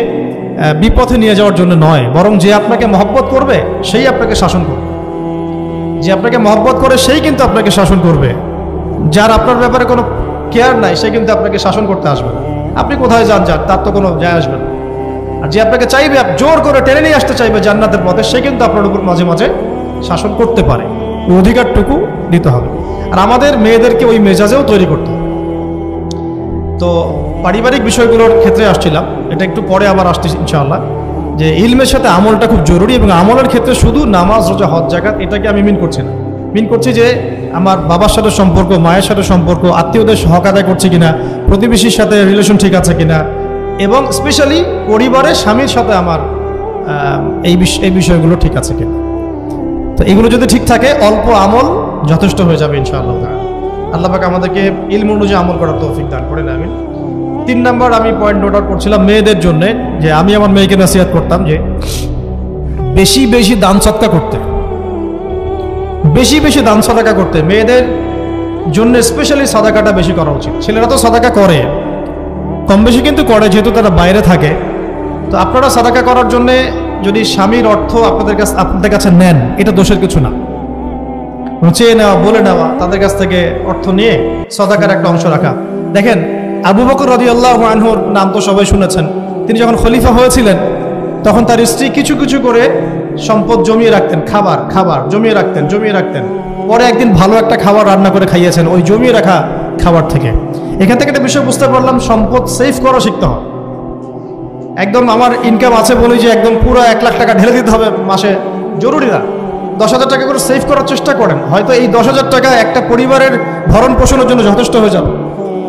বিপথে নিয়ে যাওয়ার জন্য নয়, বরং যে আপনাকে মহব্বত করবে সেই আপনাকে শাসন করবে। যে আপনাকে মহব্বত করে সেই কিন্তু আপনাকে শাসন করবে। যার আপনার ব্যাপারে কোনো কেয়ার নাই সে কিন্তু আপনাকে শাসন করতে আসবে না। আপনি কোথায় যান, তার তো কোনো যায় আসবে না। আর যে আপনাকে চাইবে, জোর করে টেনে নিয়ে আসতে চাইবে জান্নাতের পথে, সে কিন্তু আপনার উপর মাঝে মাঝে শাসন করতে পারে। ওই অধিকারটুকু দিতে হবে। আর আমাদের মেয়েদেরকে ওই মেজাজেও তৈরি করতে হবে। তো পারিবারিক বিষয়গুলোর ক্ষেত্রে আসছিলাম, এটা একটু পরে আবার আসছি ইনশাআল্লাহ, যে ইলমের সাথে আমলটা খুব জরুরি। এবং আমলের ক্ষেত্রে শুধু নামাজ, রোজা, হজ, যাকাত এটাকে আমি মিন করছি না। মিন করছি যে আমার বাবার সাথে সম্পর্ক, মায়ের সাথে সম্পর্ক, আত্মীয়দের হক আদায় করছি কিনা, প্রতিবেশীর সাথে রিলেশন ঠিক আছে কিনা, এবং স্পেশালি পরিবারের স্বামীর সাথে আমার এই বিষয়গুলো ঠিক আছে কিনা। তো এগুলো যদি ঠিক থাকে, অল্প আমল যথেষ্ট হয়ে যাবে ইনশাআল্লাহ। আল্লাহ পাক আমাদেরকে ইলম অনুযায়ী আমল করার তৌফিক দান করেন, আমিন। 3 নাম্বার আমি পয়েন্ট নোট আউট করছিলাম মেয়েদের জন্য, যে আমি আমার মেয়েকে নসিহত করতাম যে বেশি বেশি দান সদকা করতে, বেশি বেশি দান সদকা করতে। মেয়েদের জন্য স্পেশালি সাদাকাটা বেশি করা উচিত। ছেলেরা তো সাদাকা করে, কম বেশি কিন্তু করে, যেহেতু তারা বাইরে থাকে। তো আপনারা সাদাকা করার জন্য যদি স্বামীর অর্থ আপনাদের কাছে নেন, এটা দোষের কিছু না। চেয়ে নেওয়া, বলে নেওয়া, তাদের কাছ থেকে অর্থ নিয়ে সাদাকার একটা অংশ রাখা। দেখেন, আবু বকর রাদিয়াল্লাহু আনহুর নাম তো সবাই শুনেছেন। তিনি যখন খলিফা হয়েছিলেন, তখন তার স্ত্রী কিছু কিছু করে সম্পদ জমিয়ে রাখতেন, খাবার জমিয়ে রাখতেন। পরে একদিন ভালো একটা খাবার রান্না করে খাইয়েছেন ওই জমিয়ে রাখা খাবার থেকে। এখান থেকে একটা বিষয় বুঝতে পারলাম, সম্পদ সেভ করা শিখতে হয়। একদম আমার ইনকাম আছে বলি যে একদম পুরো 1 লাখ টাকা ঢেলে দিতে হবে মাসে, জরুরি না। 10,000 টাকা করে সেভ করার চেষ্টা করেন। হয়তো এই 10,000 টাকা একটা পরিবারের ভরণ পোষণের জন্য যথেষ্ট হয়ে যাবে।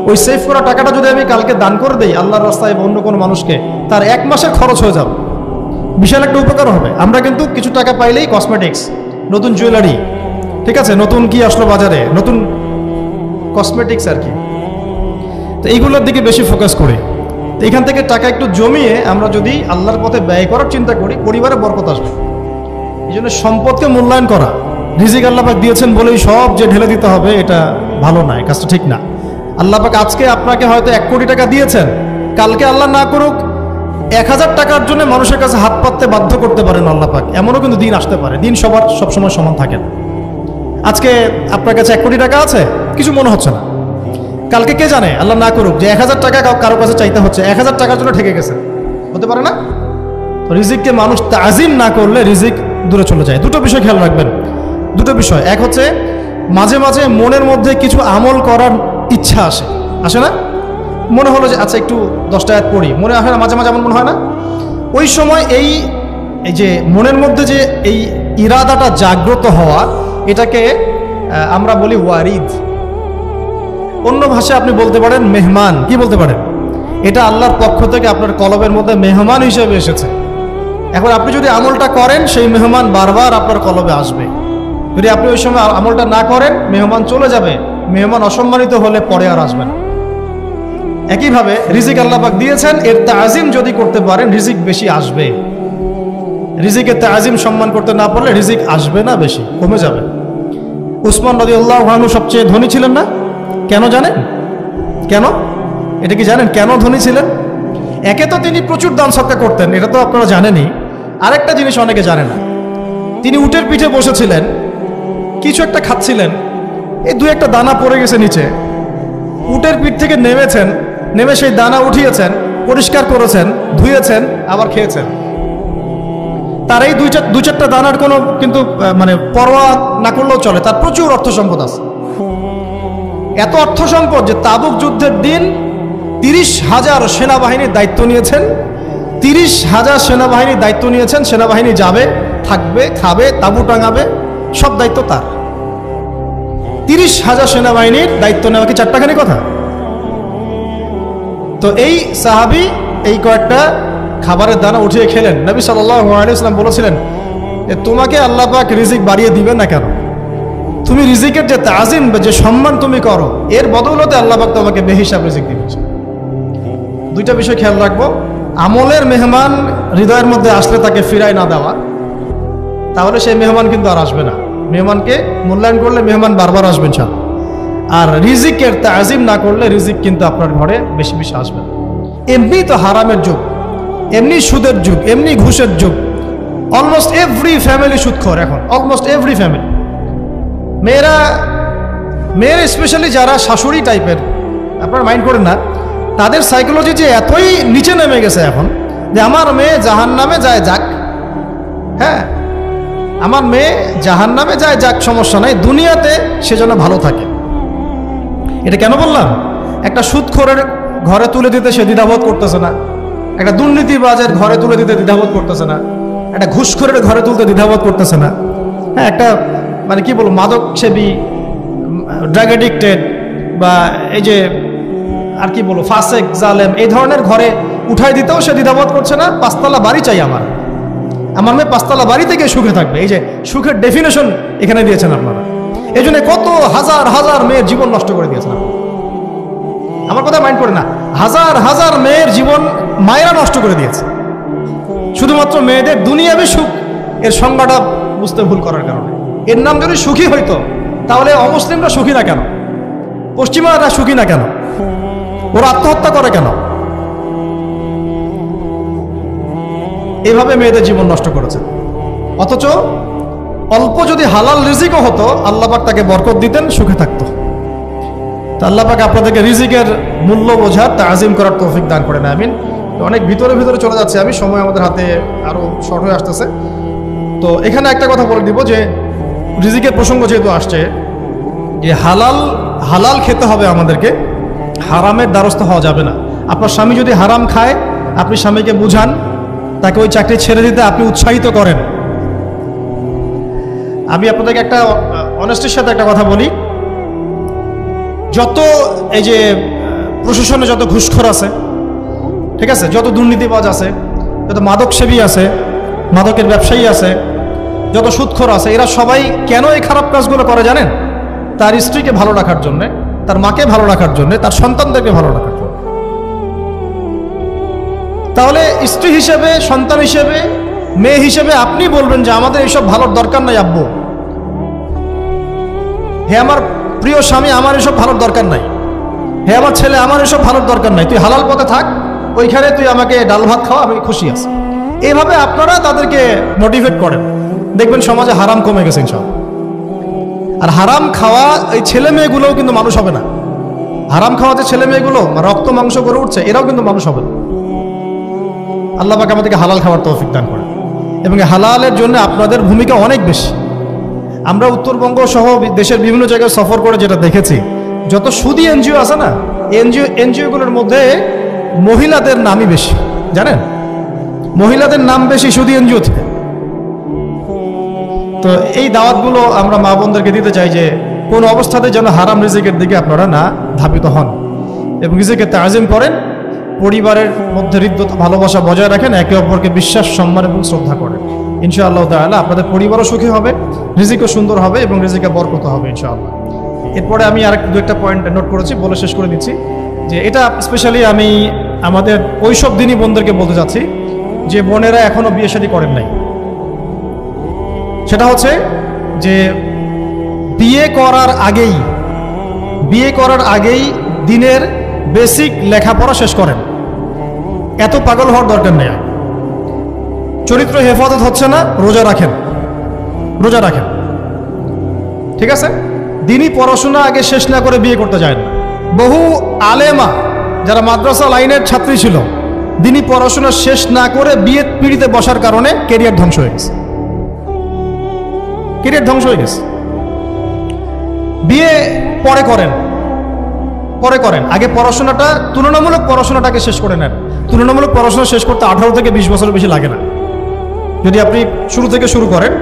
ওই সেভ করা টাকাটা যদি আমি কালকে দান করে দিই আল্লাহর রাস্তায় বা অন্য কোনো মানুষকে, তার 1 মাসের খরচ হয়ে যাবে, বিশাল একটা উপকার হবে। আমরা কিন্তু কিছু টাকা পাইলেই কসমেটিক্স, নতুন জুয়েলারি, ঠিক আছে, নতুন কি আসলো বাজারে, নতুন কসমেটিক্স আর কি, তো এইগুলোর দিকে বেশি ফোকাস করি। তো এখান থেকে টাকা একটু জমিয়ে আমরা যদি আল্লাহর পথে ব্যয় করার চিন্তা করি, পরিবারে বরকত আসবে। এই জন্য সম্পদকে মূল্যায়ন করা, রিজিক আল্লাহ পাক দিয়েছেন বলেই সব যে ঢেলে দিতে হবে, এটা ভালো না, এই কাজটা ঠিক না। আল্লাহ পাক আজকে আপনাকে হয়তো 1 কোটি টাকা দিয়েছেন, কালকে আল্লাহ না করুক 1000 টাকার জন্য মানুষের কাছে হাত পাততে বাধ্য করতে পারেন আল্লাহ পাক। এমনও কিন্তু দিন আসতে পারে, দিন সবসময় সমান থাকে না। আজকে আপনার কাছে 1 কোটি টাকা আছে, কিছু মনে হচ্ছে না। কালকে কে জানে, আল্লাহ না করুক, যে 1000 টাকা কারো কাছে চাইতে হচ্ছে, 1000 টাকার জন্য ঠেকে গেছে, হতে পারে না? তো রিজিককে মানুষ তাজিম না করলে রিজিক দূরে চলে যায়। দুটো বিষয় খেয়াল রাখবেন, দুটো বিষয়। এক হচ্ছে মাঝে মাঝে মনের মধ্যে কিছু আমল করার ইচ্ছা আসে, আসে না? মনে হলো যে আচ্ছা একটু 10টা আয়াত পড়ি, মনে আসে না মাঝে মাঝে? এমন মনে হয় না? ওই সময় এই যে মনের মধ্যে যে এই ইরাদাটা জাগ্রত হওয়া, এটাকে আমরা বলি ওয়ারিদ। অন্য ভাষায় আপনি বলতে পারেন মেহমান। কি বলতে পারেন? এটা আল্লাহর পক্ষ থেকে আপনার কলবের মধ্যে মেহমান হিসেবে এসেছে। এখন আপনি যদি আমলটা করেন, সেই মেহমান বারবার আপনার কলবে আসবে। যদি আপনি ওই সময় আমলটা না করেন, মেহমান চলে যাবে, মেহমান অসম্মানিত হলে পরে আর আসবে না। একইভাবে রিজিক আল্লাহ পাক দিয়েছেন, এর তাজিম যদি করতে পারেন রিজিক বেশি আসবে। রিজিকের তাজিম সম্মান করতে না পারলে রিজিক আসবে না, বেশি কমে যাবে। উসমান রাদিয়াল্লাহু আনহু সবচেয়ে ধনী ছিলেন না? কেন জানেন? কেন? এটা কি জানেন কেন ধনী ছিলেন? একে তো তিনি প্রচুর দান সদকা করতেন, এটা তো আপনারা জানেনই। আরেকটা জিনিস অনেকে জানে না, তিনি উটের পিঠে বসেছিলেন, কিছু একটা খাচ্ছিলেন, এই 2-1টা দানা পড়ে গেছে নিচে। উটের পিঠ থেকে নেমেছেন, নেমে সেই দানা উঠিয়েছেন, পরিষ্কার করেছেন, ধুয়েছেন, আবার খেয়েছেন। তার এই 2-4টা দানার কোনো কিন্তু মানে পরোয়া না করলেও চলে, তার প্রচুর অর্থ সম্পদ আছে। এত অর্থ সম্পদ যে তাবুক যুদ্ধের দিন 30,000 সেনাবাহিনীর দায়িত্ব নিয়েছেন। 30,000 সেনাবাহিনীর দায়িত্ব নিয়েছেন। সেনাবাহিনী যাবে, থাকবে, খাবে, তাঁবু টাঙাবে, সব দায়িত্ব তার। 30,000 সেনাবাহিনীর দায়িত্ব নেওয়া কি চারটাখানি কথা? তো এই সাহাবী এই কয়েকটা খাবারের দানা উঠিয়ে খেলেন। নবী সাল্লাল্লাহু আলাইহি ওয়াসাল্লাম বলেছিলেন যে তোমাকে আল্লাহ পাক রিজিক বাড়িয়ে দিবেন না কেন? তুমি রিজিকের যে তাজিম, যে সম্মান তুমি করো, এর বদৌলতে আল্লাহ পাক তোমাকে বেহিসাব রিজিক দিবেন। দুইটা বিষয় খেয়াল রাখবো। আমলের মেহমান হৃদয়ের মধ্যে আসলে তাকে ফিরায় না দেওয়া, তাহলে সেই মেহমান কিন্তু আর আসবে না। মেহমানকে মূল্যায়ন করলে মেহমান বারবার আসবেন সব। আর রিজিকের তাজিম না করলে রিজিক কিন্তু আপনার ঘরে বেশি বেশি আসবে না। এমনি তো হারামের যুগ, এমনি সুদের যুগ, এমনি ঘুষের যুগ। অলমোস্ট এভরি ফ্যামিলি সুদখোর এখন, অলমোস্ট এভরি ফ্যামিলি। মেয়ের স্পেশালি যারা শাশুড়ি টাইপের, আপনারা মাইন্ড করেন না, তাদের সাইকোলজি যে এতই নিচে নেমে গেছে এখন যে আমার মেয়ে জাহান্নামে যায় যাক, হ্যাঁ আমার মেয়ে জাহান্নামে যায় যাক, সমস্যা নাই, দুনিয়াতে সে যেন ভালো থাকে। এটা কেন বললাম? একটা সুদখোরের ঘরে তুলে দিতে সে দ্বিধাবোধ করতেছে না, একটা দুর্নীতিবাজের ঘরে তুলে দিতে দ্বিধাবোধ করতেছে না, একটা ঘুষখোরের ঘরে তুলতে দ্বিধাবোধ করতেছে না, হ্যাঁ একটা মানে কি বলবো মাদক সেবী, ড্রাগ এডিক্টেড বা এই যে আর কি বলবো ফাসেক জালেম, এই ধরনের ঘরে উঠাই দিতেও সে দ্বিধাবোধ করছে না। 5তলা বাড়ি চাই আমার মেয়ে 5তলা বাড়ি থেকে সুখে থাকবে। এই যে সুখের ডেফিনেশন এখানে দিয়েছেন আপনারা। এই জন্য কত হাজার হাজার মেয়ের জীবন নষ্ট করে দিয়েছেন। আমার কথা মাইন্ড করে না, হাজার হাজার মেয়ের জীবন মায়েরা নষ্ট করে দিয়েছে শুধুমাত্র মেয়েদের দুনিয়াবি সুখ এর সংজ্ঞাটা বুঝতে ভুল করার কারণে। এর নাম যদি সুখী হইতো তাহলে অমুসলিমরা সুখী না কেন? পশ্চিমারা সুখী না কেন? ওরা আত্মহত্যা করে কেন? এইভাবে মেয়েদের জীবন নষ্ট করেছে। অথচ অল্প যদি হালাল রিজিকও হতো, আল্লাহ পাক তাকে বরকত দিতেন, সুখে থাকতো। তো আল্লাহ পাক আপনাদেরকে রিজিকের মূল্য বোঝার, তাজিম করার তৌফিক দান করেন, আমিন। অনেক ভিতরে ভিতরে চলে যাচ্ছে আমি, সময় আমাদের হাতে আরো শর্ট হয়ে আসতেছে। তো এখানে একটা কথা বলে দিব যে রিজিকের প্রসঙ্গ যেহেতু আসছে, যে হালাল খেতে হবে আমাদেরকে, হারামের দ্বারস্থ হওয়া যাবে না। আপনার স্বামী যদি হারাম খায়, আপনি স্বামীকে বুঝান, তাকে ওই চাকরি ছেড়ে দিতে আপনি উৎসাহিত করেন। আমি আপনাদেরকে একটা অনেস্টির সাথে একটা কথা বলি, যত এই যে প্রশাসনে যত ঘুষখোর আছে, ঠিক আছে, যত দুর্নীতিবাজ আছে, যত মাদক সেবী আছে, মাদকের ব্যবসায়ী আছে, যত সুদখোর আছে, এরা সবাই কেন এই খারাপ কাজগুলো করে জানেন? তার স্ত্রীকে ভালো রাখার জন্যে, তার মাকে ভালো রাখার জন্যে, তার সন্তানদেরকে ভালো রাখার জন্য। তাহলে স্ত্রী হিসেবে, সন্তান হিসেবে, মেয়ে হিসেবে আপনি বলবেন যে আমাদের এইসব ভালোর দরকার নাই আব্বু, হে আমার প্রিয় স্বামী, আমার এসব ভালোর দরকার নাই, হে আমার ছেলে, আমার এসব ভালোর দরকার নাই, তুই হালাল পথে থাক, ওইখানে তুই আমাকে ডাল ভাত খাওয়া, আমি খুশি আছি। এইভাবে আপনারা তাদেরকে মোটিভেট করেন, দেখবেন সমাজে হারাম কমে গেছে ইনশাআল্লাহ। আর হারাম খাওয়া এই ছেলে মেয়েগুলোও কিন্তু মানুষ হবে না, হারাম খাওয়া যে ছেলে মেয়েগুলো রক্ত মাংস করে উঠছে, এরাও কিন্তু মানুষ হবে। আল্লাহ পাক আমাদেরকে হালাল খাওয়ার তৌফিক দান করে, এবং হালালের জন্য আপনাদের ভূমিকা অনেক বেশি। আমরা উত্তরবঙ্গ সহ দেশের বিভিন্ন জায়গায় সফর করে যেটা দেখেছি, যত সুদী এনজিও আছে না, এনজিওগুলোর মধ্যে মহিলাদের নামই বেশি। জানেন, মহিলাদের নাম বেশি সুদী এনজিও থেকে। তো এই দাওয়াতগুলো আমরা মা বোনদেরকে দিতে চাই যে কোন অবস্থাতে যেন হারাম রিজিকের দিকে আপনারা না ধাবিত হন, এবং রিজিকে তাজিম করেন, পরিবারের মধ্যে হৃদ্যতা ভালোবাসা বজায় রাখেন, একে অপরকে বিশ্বাস, সম্মান এবং শ্রদ্ধা করেন। ইনশাআল্লাহ তাআলা আপনাদের পরিবারও সুখী হবে, রিজিকও সুন্দর হবে এবং রিজিকে বরকত হবে ইনশাআল্লাহ। এরপরে আমি দু একটা পয়েন্ট নোট করেছি, বলে শেষ করে দিচ্ছি যে এটা স্পেশালি আমি আমাদের ওইসব দিনই বোনদেরকে বলতে চাচ্ছি যে বোনেরা এখনো বিয়ে শাদী করেন নাই। সেটা হচ্ছে যে বিয়ে করার আগেই দিনের বেসিক লেখাপড়া শেষ করেন। এত পাগল হওয়ার দরকার নেই। চরিত্র হেফাজত হচ্ছে না, রোজা রাখেন, ঠিক আছে? দিনই পড়াশোনা আগে শেষ না করে বিয়ে করতে যায় না। বহু আলেমা যারা মাদ্রাসা লাইনের ছাত্রী ছিল, দিনই পড়াশোনা শেষ না করে বিয়ে পিড়িতে বসার কারণে কেরিয়ার ধ্বংস হয়ে গেছে। বিয়ে পরে করেন, আগে পড়াশোনাটা, তুলনামূলক পড়াশোনাটাকে শেষ করে নেন। তুলনামূলক পড়াশোনা শেষ করতে 18 থেকে 20 বছর বেশি লাগে না। যদি আপনি শুরু থেকে শুরু করেন,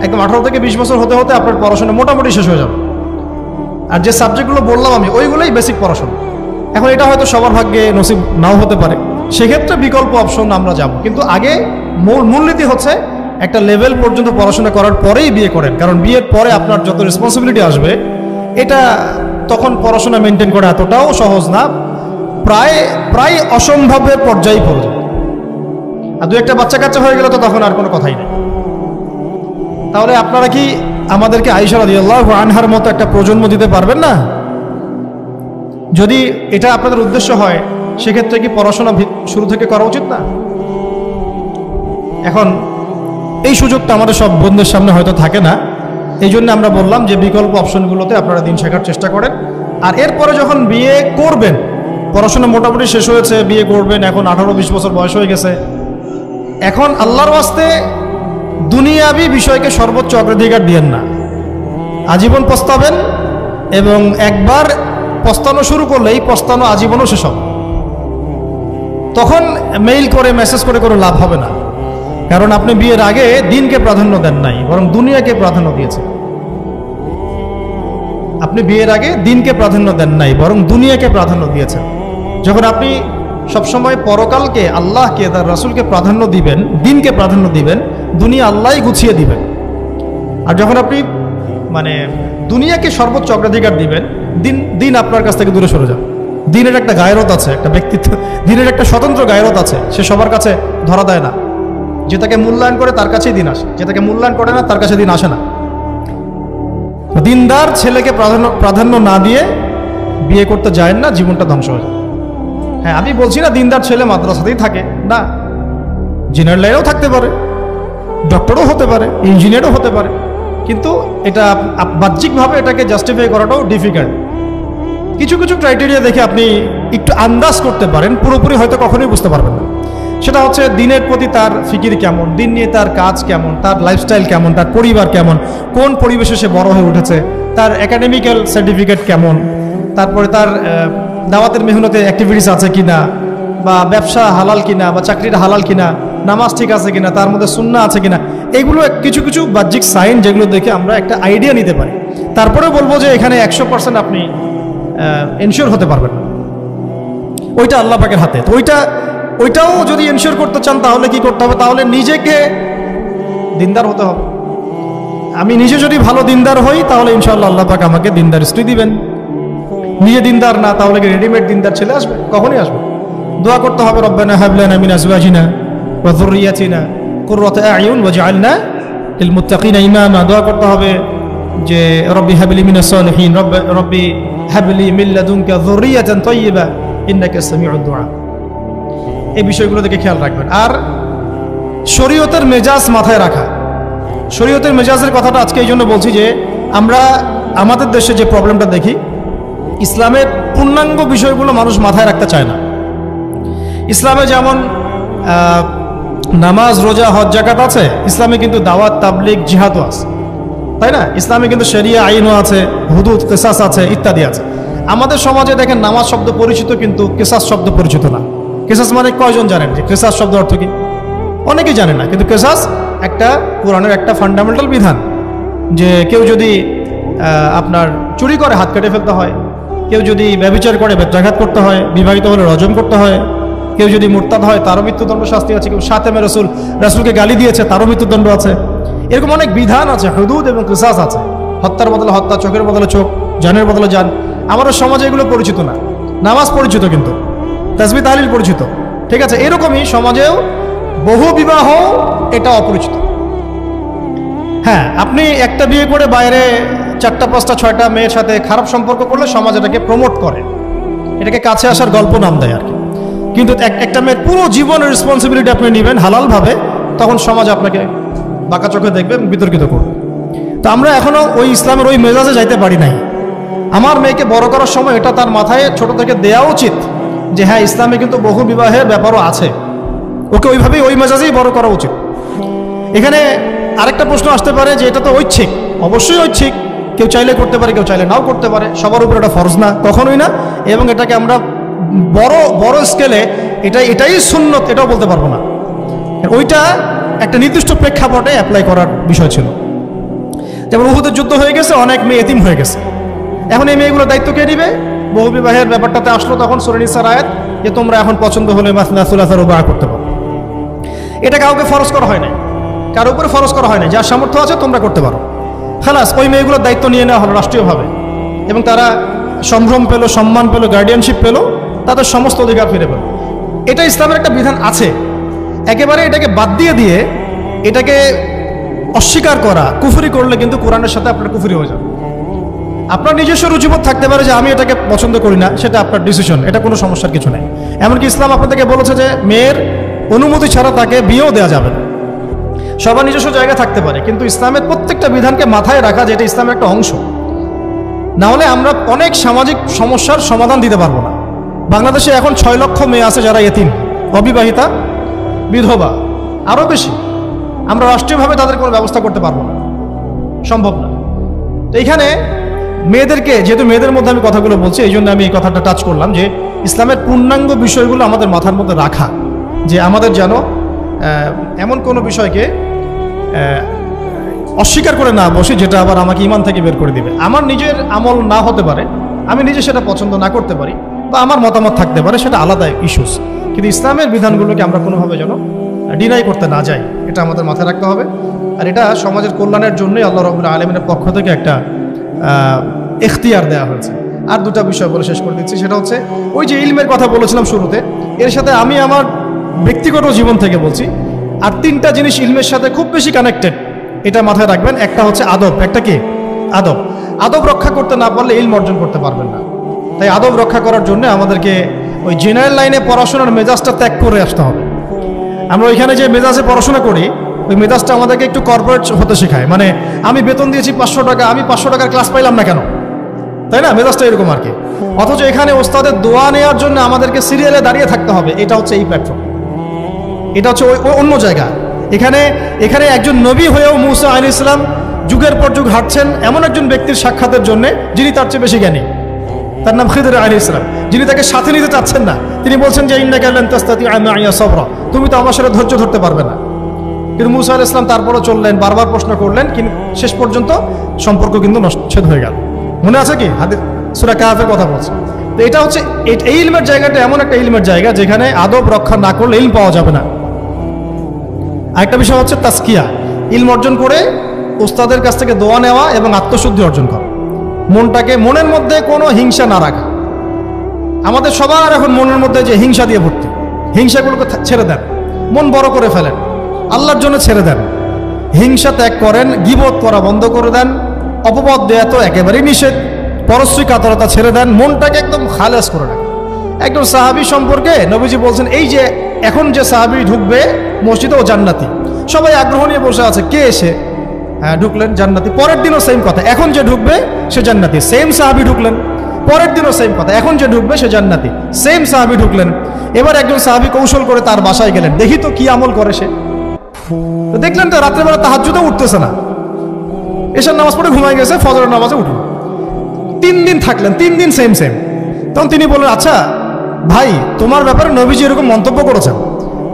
একদম 18 থেকে 20 বছর হতে হতে আপনার পড়াশোনা মোটামুটি শেষ হয়ে যাবে। আর যে সাবজেক্টগুলো বললাম আমি, ওইগুলোই বেসিক পড়াশোনা। এখন এটা হয়তো সবার ভাগ্যে নসিব নাও হতে পারে, সেক্ষেত্রে বিকল্প অপশন আমরা যাব। কিন্তু আগে মূলনীতি হচ্ছে একটা লেভেল পর্যন্ত পড়াশোনা করার পরেই বিয়ে করেন, কারণ বিয়ের পরে আপনার যত রেসপন্সিবিলিটি আসবে, এটা তখন পড়াশোনা মেনটেন করা এতটাও সহজ না, প্রায় অসম্ভবের পর্যায়ে পড়ে যায়। আর দু একটা বাচ্চা কাচ্চা হয়ে গেলে তো তখন আর কোনো কথাই নেই। তাহলে আপনারা কি আমাদেরকে আয়েশা রাদিয়াল্লাহু আনহার মতো একটা প্রজন্ম দিতে পারবেন না? যদি এটা আপনাদের উদ্দেশ্য হয়, সেক্ষেত্রে কি পড়াশোনা শুরু থেকে করা উচিত না? এখন এই সুযোগটা আমাদের সব বন্ধুদের সামনে হয়তো থাকে না, এই জন্য আমরা বললাম যে বিকল্প অপশনগুলোতে আপনারা দিন শেখার চেষ্টা করেন। আর এরপরে যখন বিয়ে করবেন, পড়াশোনা মোটামুটি শেষ হয়েছে, বিয়ে করবেন, এখন 18-20 বছর বয়স হয়ে গেছে, এখন আল্লাহর ওয়াস্তে দুনিয়াবি বিষয়কে সর্বোচ্চ অগ্রাধিকার দিয়েন না। আজীবন পস্তাবেন, এবং একবার পস্তানো শুরু করলেই পস্তানো আজীবনও শেষ হবে। তখন মেইল করে, মেসেজ করে কোনো লাভ হবে না, কারণ আপনি বিয়ের আগে দিনকে প্রাধান্য দেন নাই, বরং দুনিয়াকে প্রাধান্য দিয়েছেন। আপনি বিয়ের আগে দিনকে প্রাধান্য দেন নাই, বরং দুনিয়াকে প্রাধান্য দিয়েছেন। যখন আপনি সবসময় পরকালকে, আল্লাহকে, তার রাসূলকে প্রাধান্য দিবেন, দিনকে প্রাধান্য দিবেন, দুনিয়া আল্লাহই গুছিয়ে দিবেন। আর যখন আপনি দুনিয়াকে সর্বোচ্চ অগ্রাধিকার দিবেন, দিন আপনার কাছ থেকে দূরে সরে যাবে। দিনের একটা গায়রত আছে, একটা ব্যক্তিত্ব, দিনের একটা স্বতন্ত্র গায়রত আছে, সে সবার কাছে ধরা দেয় না। যেটাকে মূল্যায়ন করে তার কাছেই দিন আসে, যেটাকে মূল্যায়ন করে না তার কাছে দিন আসে না। দিনদার ছেলেকে প্রাধান্য না দিয়ে বিয়ে করতে যায় না, জীবনটা ধ্বংস হয়ে যায়। হ্যাঁ, আমি বলছি না দিনদার ছেলে মাদ্রাসাতেই থাকে না, ইঞ্জিনিয়ার লাইনেও থাকতে পারে, ডক্টরও হতে পারে, ইঞ্জিনিয়ারও হতে পারে, কিন্তু এটা বাহ্যিকভাবে এটাকে জাস্টিফাই করাটাও ডিফিকাল্ট। কিছু কিছু ক্রাইটেরিয়া দেখে আপনি একটু আন্দাজ করতে পারেন, পুরোপুরি হয়তো কখনোই বুঝতে পারবেন না। সেটা হচ্ছে দিনের প্রতি তার ফিকির কেমন, দিন নিয়ে তার কাজ কেমন, তার লাইফস্টাইল কেমন, তার পরিবার কেমন, কোন পরিবেশে সে বড় হয়ে উঠেছে, তার একাডেমিক্যাল সার্টিফিকেট কেমন, তারপরে তার দাওয়াতের মেহনতে অ্যাক্টিভিটিস আছে কিনা, বা ব্যবসা হালাল কিনা, বা চাকরিটা হালাল কিনা, নামাজ ঠিক আছে কিনা, তার মধ্যে সুন্নাহ আছে কিনা, এগুলো কিছু কিছু বাহ্যিক সাইন যেগুলো দেখে আমরা একটা আইডিয়া নিতে পারি। তারপরে বলবো যে এখানে 100% আপনি এনশিওর হতে পারবেন না, ওইটা আল্লাহ পাকের হাতে। তো ওইটাও যদি এনশিওর করতে চান তাহলে কি করতে হবে? তাহলে নিজেকে দিনদার হতে হবে। আমি নিজে যদি ভালো দিনদার হই তাহলে ইনশাআল্লাহ আল্লাহ পাক আমাকে দিনদার স্ত্রী দিবেন। নিজে দিনদার না, তাহলে কি রেডিমেড দিনদার ছেলে আসবে? কখনই আসবে। দোয়া করতে হবে, রব্বানা হাব লানা মিন আজওয়াজিনা ওয়া যুররিয়াতিনা কুররাতা আ'য়ুন ওয়াজআলনা লিল মুত্তাকিনা ইমামা। দোয়া করতে হবে যে রব্বি হাবলি মিনাস সালিহিন, রব্বি হাবলি মিন লাদুনকা যুররিয়াতান তাইয়্যিবা ইন্নাকা সামিউদ দুআ। এই বিষয়গুলো থেকে খেয়াল রাখবেন। আর শরীয়তের মেজাজ মাথায় রাখা। শরীয়তের মেজাজের কথাটা আজকে এই জন্য বলছি যে আমরা আমাদের দেশে যে প্রবলেমটা দেখি, ইসলামের পূর্ণাঙ্গ বিষয়গুলো মানুষ মাথায় রাখতে চায় না। ইসলামে যেমন নামাজ, রোজা, হজ, যাকাত আছে, ইসলামে কিন্তু দাওয়াত, তাবলিগ, জিহাদও আছে, তাই না? ইসলামে কিন্তু শরিয়া আইনও আছে, হুদুদ, কিসাস আছে, ইত্যাদি আছে। আমাদের সমাজে দেখেন নামাজ শব্দ পরিচিত, কিন্তু কিসাস শব্দ পরিচিত না। কিসাস মানে কয়জন জানেন যে কিসাস শব্দ অর্থ কি? অনেকেই জানে না। কিন্তু কিসাস একটা কোরআনের একটা ফান্ডামেন্টাল বিধান, যে কেউ যদি আপনার চুরি করে হাত কেটে ফেলতে হয়, কেউ যদি ব্যভিচার করে বেত্রাঘাত করতে হয়, বিবাহিত হলে রজম করতে হয়, কেউ যদি মুরতাদ হয় তারও মৃত্যুদণ্ড শাস্তি আছে, কেউ শাতেমে রাসূলকে গালি দিয়েছে তারও মৃত্যুদণ্ড আছে। এরকম অনেক বিধান আছে, হুদুদ এবং কিসাস আছে। হত্যার বদলে হত্যা, চোখের বদলে চোখ, জানের বদলে জান। আমাদের সমাজে এগুলো পরিচিত না। নামাজ পরিচিত, কিন্তু তাসবিহ তাহলিল পরিচিত, ঠিক আছে? এরকমই সমাজেও বহু বিবাহ এটা অপরিচিত। হ্যাঁ, আপনি একটা বিয়ে করে বাইরে 4টা 5টা 6টা মেয়ের সাথে খারাপ সম্পর্ক করলে সমাজ এটাকে প্রমোট করে, এটাকে কাছে আসার গল্প নাম দেয় আর কি। কিন্তু একটা মেয়ের পুরো জীবনের রেসপন্সিবিলিটি আপনি নেবেন হালালভাবে, তখন সমাজ আপনাকে বাঁকা চোখে দেখবে, বিতর্কিত করবে। তো আমরা এখনো ওই ইসলামের ওই মেজাজে যাইতে পারি নাই। আমার মেয়েকে বড় করার সময় এটা তার মাথায় ছোট থেকে দেওয়া উচিত যে হ্যাঁ, ইসলামে কিন্তু বহু বিবাহের ব্যাপারও আছে, ওকে ওইভাবেই ওই মেজাজেই বড় করা উচিত। এখানে আরেকটা প্রশ্ন আসতে পারে যে এটা তো ঐচ্ছিক। অবশ্যই ঐচ্ছিক, কেউ চাইলে করতে পারে, কেউ চাইলে নাও করতে পারে, সবার উপর এটা ফরজ না, কখনোই না। এবং এটাকে আমরা বড় স্কেলে এটাই সুন্নত এটাও বলতে পারবো না। ওইটা একটা নির্দিষ্ট প্রেক্ষাপটে অ্যাপ্লাই করার বিষয় ছিল। যেমন উহুদের যুদ্ধ হয়ে গেছে, অনেক মেয়ে এতিম হয়ে গেছে, এখন এই মেয়েগুলোর দায়িত্ব কে নিবে? বহু বিবাহের ব্যাপারটাতে আসলো তখন সূরা নিসার আয়াত যে তোমরা এখন পছন্দ হলে মাসনা সুলাসা রুবা করতে পারো। এটা কাউকে ফরজ করা হয় না, কারো উপরে ফরজ করা হয় না, যার সামর্থ্য আছে তোমরা করতে পারো। খালাস, ওই মেয়েগুলোর দায়িত্ব নিয়ে নেওয়া হলো রাষ্ট্রীয়ভাবে, এবং তারা সম্ভ্রম পেল, সম্মান পেল, গার্ডিয়ানশিপ পেল, তাদের সমস্ত অধিকার ফিরে পেল। এটা ইসলামের একটা বিধান আছে। একেবারে এটাকে বাদ দিয়ে এটাকে অস্বীকার করা, কুফরি করলে কিন্তু কোরআনের সাথে আপনার কুফরি হয়ে যাবে। আপনার নিজস্ব রুচিবোধ থাকতে পারে যে আমি এটাকে পছন্দ করি না, সেটা আপনার ডিসিশন, এটা কোনো সমস্যার কিছু নেই। এমনকি ইসলাম আপনাদেরকে বলেছে যে মেয়ের অনুমতি ছাড়া তাকে বিয়েও দেওয়া যাবে না। সবার নিজস্ব জায়গা থাকতে পারে, কিন্তু ইসলামের প্রত্যেকটা বিধানকে মাথায় রাখা যে এটা ইসলামের একটা অংশ। না হলে আমরা অনেক সামাজিক সমস্যার সমাধান দিতে পারবো না। বাংলাদেশে এখন 6 লক্ষ মেয়ে আছে যারা এতিম, অবিবাহিতা, বিধবা, আরও বেশি। আমরা রাষ্ট্রীয়ভাবে তাদের কোনো ব্যবস্থা করতে পারবো না, সম্ভব না। তো এইখানে মেয়েদেরকে, যেহেতু মেয়েদের মধ্যে আমি কথাগুলো বলছি, এই জন্য আমি এই কথাটা টাচ করলাম যে ইসলামের পূর্ণাঙ্গ বিষয়গুলো আমাদের মাথার মধ্যে রাখা, যে আমাদের যেন এমন কোনো বিষয়কে অস্বীকার করে না বসে যেটা আবার আমাকে ঈমান থেকে বের করে দিবে। আমার নিজের আমল না হতে পারে, আমি নিজে সেটা পছন্দ না করতে পারি, বা আমার মতামত থাকতে পারে, সেটা আলাদা ইস্যুস। কিন্তু ইসলামের বিধানগুলোকে আমরা কোনোভাবে যেন ডিনাই করতে না যাই, এটা আমাদের মাথায় রাখতে হবে। আর এটা সমাজের কল্যাণের জন্যই আল্লাহ রাব্বুল আলামিনের পক্ষ থেকে একটা এখতিয়ার দেওয়া হয়েছে। আর দুটা বিষয় বলে শেষ করে দিচ্ছি, সেটা হচ্ছে ওই যে ইলমের কথা বলেছিলাম শুরুতে, এর সাথে আমি আমার ব্যক্তিগত জীবন থেকে বলছি আর 3টা জিনিস ইলমের সাথে খুব বেশি কানেক্টেড, এটা মাথায় রাখবেন। একটা হচ্ছে আদব। একটা কি? আদব। আদব রক্ষা করতে না পারলে ইলম অর্জন করতে পারবেন না। তাই আদব রক্ষা করার জন্য আমাদেরকে ওই জেনারেল লাইনে পড়াশোনার মেজাজটা ত্যাগ করে আসতে হবে। আমরা ওইখানে যে মেজাজে পড়াশোনা করি, ওই মেজাজটা আমাদেরকে একটু কর্পোরেট হতে শেখায়। মানে আমি বেতন দিয়েছি 500 টাকা, আমি 500 টাকার ক্লাস পাইলাম না কেন, তাই না? মেজাজটা এরকম আর কি। অথচ এখানে ওস্তাদের দোয়া নেওয়ার জন্য আমাদেরকে সিরিয়ালে দাঁড়িয়ে থাকতে হবে। এটা হচ্ছে এই প্ল্যাটফর্ম, এটা হচ্ছে ওই অন্য জায়গা। এখানে একজন নবী হয়েও মুসা আলাইহিস সালাম যুগের পর যুগ হাঁটছেন এমন একজন ব্যক্তির সাক্ষাতের জন্য যিনি তার চেয়ে বেশি জ্ঞানী, তার নাম খিদর আলাইহিস সালাম, যিনি তাকে সাথে নিতে চাচ্ছেন না। তিনি বলছেন যে ইন্নাকা লান তাস্তাতিআ মাইয়া সাবরা, তুমি তো আমার সাথে ধৈর্য ধরতে পারবে না। কিন্তু মুসা আলাইহিস সালাম তারপরও চললেন, বারবার প্রশ্ন করলেন, কিন্তু শেষ পর্যন্ত সম্পর্ক কিন্তু নষ্ট হয়ে গেল। মনে আছে কি হাদিস সূরা কাহফের কথা বলছে। তো এটা হচ্ছে এই ইলমের জায়গাটা এমন একটা ইলমের জায়গা যেখানে আদব রক্ষা না করলে ইলম পাওয়া যাবে না। আরেকটা বিষয় হচ্ছে তাসকিয়া, ইলম অর্জন করে ওস্তাদের কাছ থেকে দোয়া নেওয়া এবং আত্মশুদ্ধি অর্জন করা। মনের মধ্যে কোনো হিংসা না রাখা। আমাদের সবার এখন মনের মধ্যে যে হিংসা দিয়ে ভর্তি, হিংসাগুলোকে ছেড়ে দেন, মন বড় করে ফেলেন, আল্লাহর জন্য ছেড়ে দেন, হিংসা ত্যাগ করেন, গীবত করা বন্ধ করে দেন, অপবাদ দেয়া তো একেবারেই নিষেধ, পরশ্রী কাতরতা ছেড়ে দেন, মনটাকে একদম খালেস করে রাখেন। একজন সাহাবী সম্পর্কে নবীজি বলছেন, এই যে এখন যে সাহাবী ঢুকবে মসজিদে ও জান্নাতি, সবাই আগ্রহ নিয়ে বসে আছে, কে এসে ঢুকলেন জান্নাতি। পরের দিনও সেম কথা, এখন যে ঢুকবে সে জান্নাতি, সেম সাহাবী ঢুকলেন। পরের দিনও সেম কথা, এখন যে ঢুকবে সে জান্নাতি। সেম সাহাবী ঢুকলেন। এবার একজন সাহাবী কৌশল করে তার বাসায় গেলেন, দেখি তো কি আমল করে সে। তো দেখলেন তো রাত্রেবেলা তাহাজ্জুদে উঠতেছে না, এশার নামাজ পড়ে ঘুমায় গেছে, ফজরের নামাজে উঠল। 3 দিন থাকলেন, 3 দিন সেম সেম। তখন তিনি বললেন, আচ্ছা ভাই, তোমার ব্যাপারে নবীজি এরকম মন্তব্য করেছেন,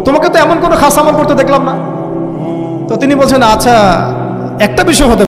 তোমাকে তো এমন কোনো খাস আমল করতে দেখলাম না। তো তিনি বলছেন, আচ্ছা একটা বিষয় হতে